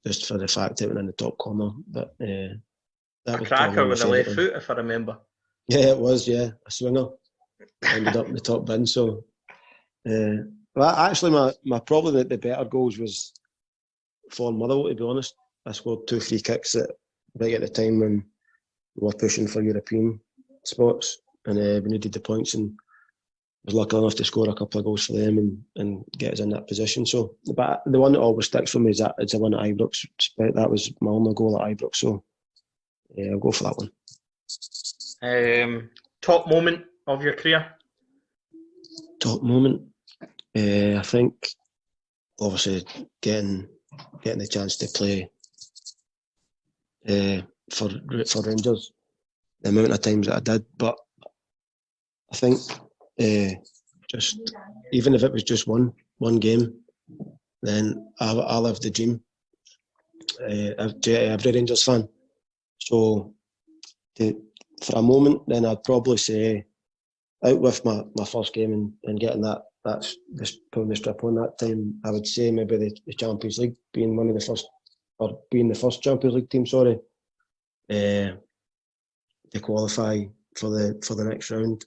just for the fact that it went in the top corner. But that was cracker with the left foot, if I remember. Yeah, it was. Yeah, a swinger. Ended up in the top bin. So, well, actually, my probably the better goals was for Motherwell. To be honest, I scored 2 free kicks right at the time when we were pushing for European spots, and we needed the points, and was lucky enough to score a couple of goals for them and get us in that position. So, but the one that always sticks for me is the one at Ibrox. That was my only goal at Ibrox. So, yeah, I'll go for that one. Top moment of your career? Top moment? I think, obviously, getting the chance to play for Rangers, the amount of times that I did. But I think just even if it was just one game, then I lived the dream. Every Rangers fan. So for a moment, then I'd probably say out with my first game and getting that's just pulling the strip on that time. I would say maybe the Champions League being one of the first, or being the first Champions League team. Sorry, to qualify for the next round,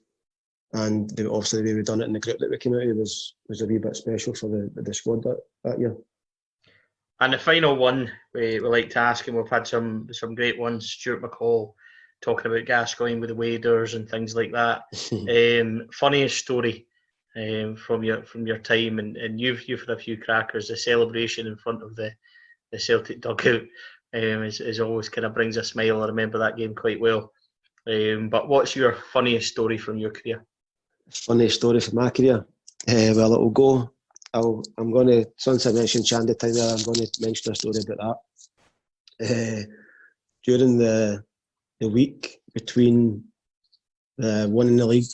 and obviously the way we done it in the group that we came out of was a wee bit special for the squad that year. And the final one we like to ask, and we've had some great ones. Stuart McCall talking about Gascoigne with the waders and things like that. Funniest story from your time, and you've had a few crackers. The celebration in front of the Celtic dugout is always kind of brings a smile. I remember that game quite well. But what's your funniest story from your career? Funniest story from my career? Well, it'll go. I'm going to, since I mentioned Shandy time there, I'm going to mention a story about that. During the week between winning the league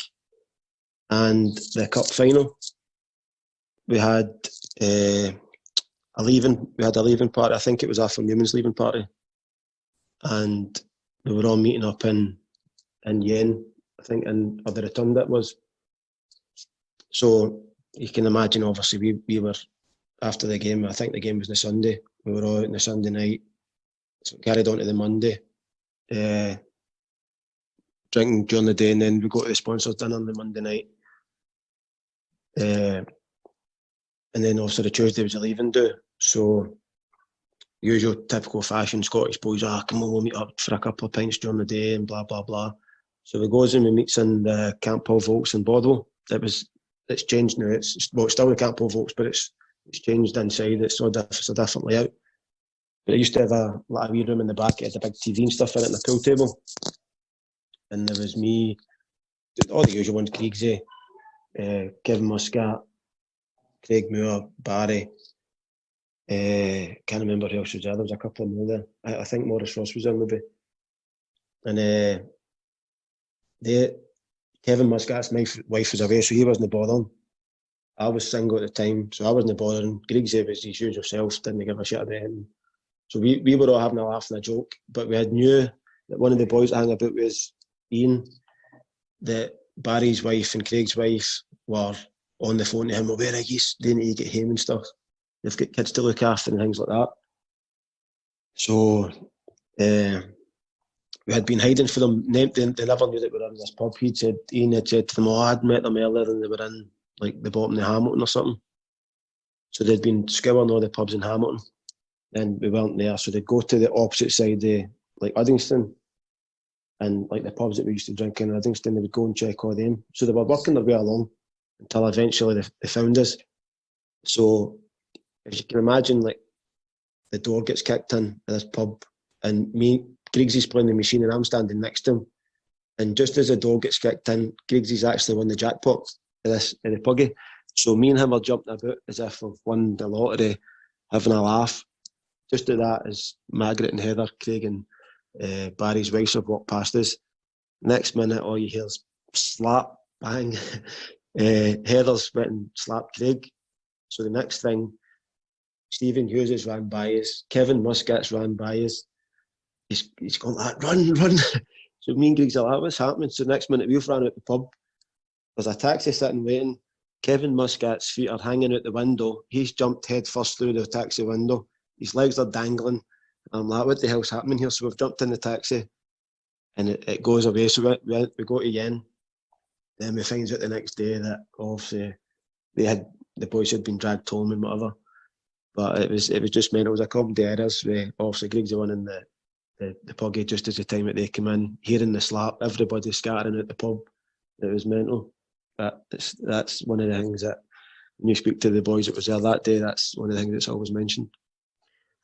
and the cup final, we had a leaving party. I think it was Arthur Newman's leaving party, and we were all meeting up in Guen, I think, or the Rotunda it was. So you can imagine, obviously, we were, after the game, I think the game was on the Sunday, we were all out on the Sunday night, so carried on to the Monday, drinking during the day, and then we go to the sponsors' dinner on the Monday night. And then obviously the Tuesday was a leaving do, so usual typical fashion, Scottish boys, come on, we'll meet up for a couple of pints during the day and blah, blah, blah. So we goes and we meets in the Camp Paul Volks in Bordeaux. It's changed now. It's still the Camp Paul Volks, but it's changed inside. It's a different layout. But it used to have a wee room in the back. It had a big TV and stuff in it, and a pool table. And there was me, all the usual ones: Kriegsy, Kevin Muscat, Craig Moore, Barry. Can't remember who else was there. There was a couple of more there. I think Maurice Ross was there maybe. And Kevin Muscat's wife was away, so he wasn't bothering. I was single at the time, so I wasn't bothering. Griggsy was his usual self, didn't give a shit about him. So we were all having a laugh and a joke, but we had knew that one of the boys that hung about was Ian, that Barry's wife and Craig's wife were on the phone to him, where are you? They need to get home and stuff. They've got kids to look after and things like that. So we had been hiding for them. They never knew that we were in this pub. Ian had said to them, I had met them earlier and they were in like the bottom of Hamilton or something. So they'd been scouring all the pubs in Hamilton. And we weren't there. So they'd go to the opposite side of like Uddingston. And like the pubs that we used to drink in Uddingston, they would go and check all them. So they were working their way along until eventually they found us. So if you can imagine, like the door gets kicked in at this pub and Griggsy's playing the machine and I'm standing next to him. And just as the door gets kicked in, Griggsy's actually won the jackpot in the puggy. So me and him are jumping about as if we've won the lottery, having a laugh. Just at that, as Margaret and Heather, Craig and Barry's wives have walked past us. Next minute, all you hear is slap, bang. Heather's went and slapped Craig. So the next thing, Stephen Hughes has ran by us. Kevin Muscat's ran by us. He's going like, run. So me and Griggs are like, what's happening? So next minute, we've ran out the pub. There's a taxi sitting waiting. Kevin Muscat's feet are hanging out the window. He's jumped head first through the taxi window. His legs are dangling. I'm like, what the hell's happening here? So we've jumped in the taxi and it goes away. So we go to Guen. Then we find out the next day that obviously the boys had been dragged home and whatever. But it was just mental. It was a couple of errors. Obviously Griggs won in the puggy just as the time that they came in, hearing the slap, everybody scattering at the pub. It was mental. But that's one of the things that when you speak to the boys that was there that day, that's one of the things that's always mentioned.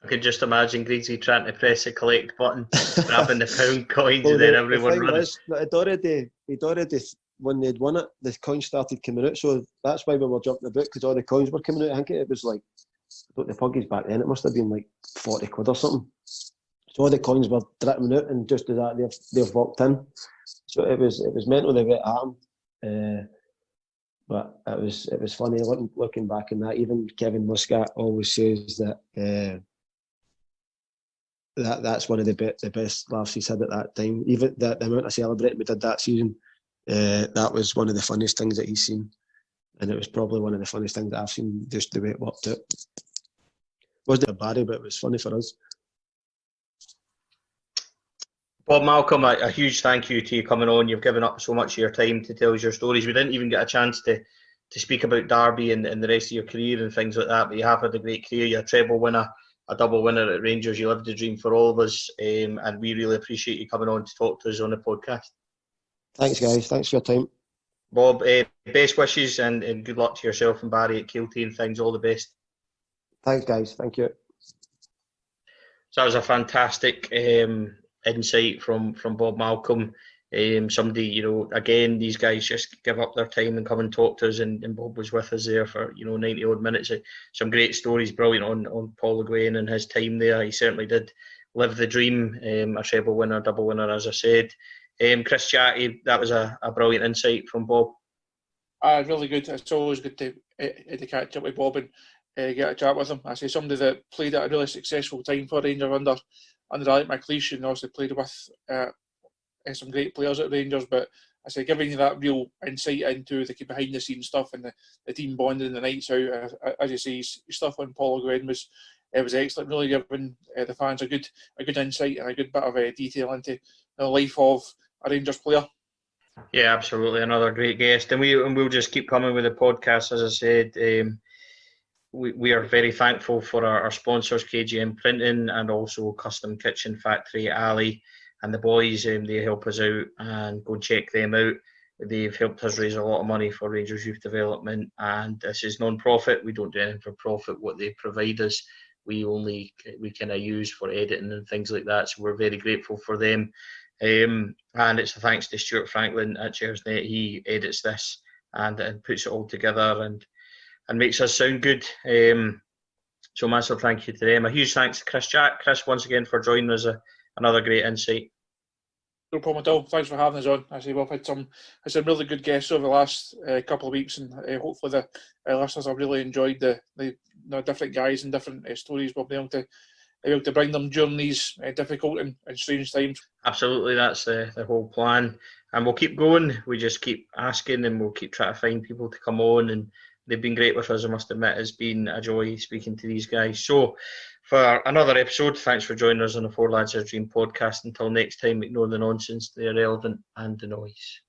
I could just imagine Griggsy trying to press the collect button, grabbing the pound coins, and then everyone running. He'd already, when they'd won it, the coins started coming out. So that's why we were jumping about, because all the coins were coming out. I think it was like, I thought the puggies back then, it must have been like 40 quid or something. So the coins were dripping out, and just as that they've walked in. So it was mental the way it happened. But it was funny looking back on that. Even Kevin Muscat always says that that's one of the best laughs he's had at that time. Even the amount of celebrating we did that season, that was one of the funniest things that he's seen, and it was probably one of the funniest things that I've seen. Just the way it worked out. Wasn't it Barry, but it was funny for us. Bob Malcolm, a huge thank you to you coming on. You've given up so much of your time to tell us your stories. We didn't even get a chance to speak about Derby and the rest of your career and things like that, but you have had a great career. You're a treble winner, a double winner at Rangers. You lived the dream for all of us, and we really appreciate you coming on to talk to us on the podcast. Thanks, guys. Thanks for your time. Bob, best wishes and good luck to yourself and Barry at Kelty and things. All the best. Thanks, guys. Thank you. So that was a fantastic insight from Bob Malcolm. Somebody, again, these guys just give up their time and come and talk to us, and Bob was with us there for 90 odd minutes. Some great stories, brilliant on Paul Guen and his time there. He certainly did live the dream. A treble winner, double winner, as I said. Chris Chatty, that was a brilliant insight from Bob. Really good. It's always good to catch up with Bob and get a chat with him. I say somebody that played at a really successful time for Rangers under Alex McLeish, and also played with some great players at Rangers. But I say giving you that real insight into the behind the scenes stuff and the team bonding, the nights out. As you say, his stuff on Paul Guen was excellent. Really giving the fans a good insight and a good bit of detail into the life of a Rangers player. Yeah, absolutely. Another great guest. And we'll just keep coming with the podcast. As I said, we are very thankful for our sponsors, KGM Printing, and also Custom Kitchen Factory, Ali, and the boys. They help us out, and go and check them out. They've helped us raise a lot of money for Rangers Youth Development, and this is non-profit. We don't do anything for profit. What they provide us, we kind of use for editing and things like that. So we're very grateful for them. And it's a thanks to Stuart Franklin at Gersnet. He edits this and puts it all together and makes us sound good. So massive thank you to them. A huge thanks to Chris Jack. Chris, once again, for joining us. Another great insight. No problem at all. Thanks for having us on. I say we've had some really good guests over the last couple of weeks, and hopefully the listeners have really enjoyed the different guys and different stories we'll be able to bring them during these difficult and strange times. Absolutely, that's the whole plan. And we'll keep going. We just keep asking, and we'll keep trying to find people to come on. And they've been great with us, I must admit. It's been a joy speaking to these guys. So for another episode, thanks for joining us on the 4LadsHadADream podcast. Until next time, ignore the nonsense, the irrelevant, and the noise.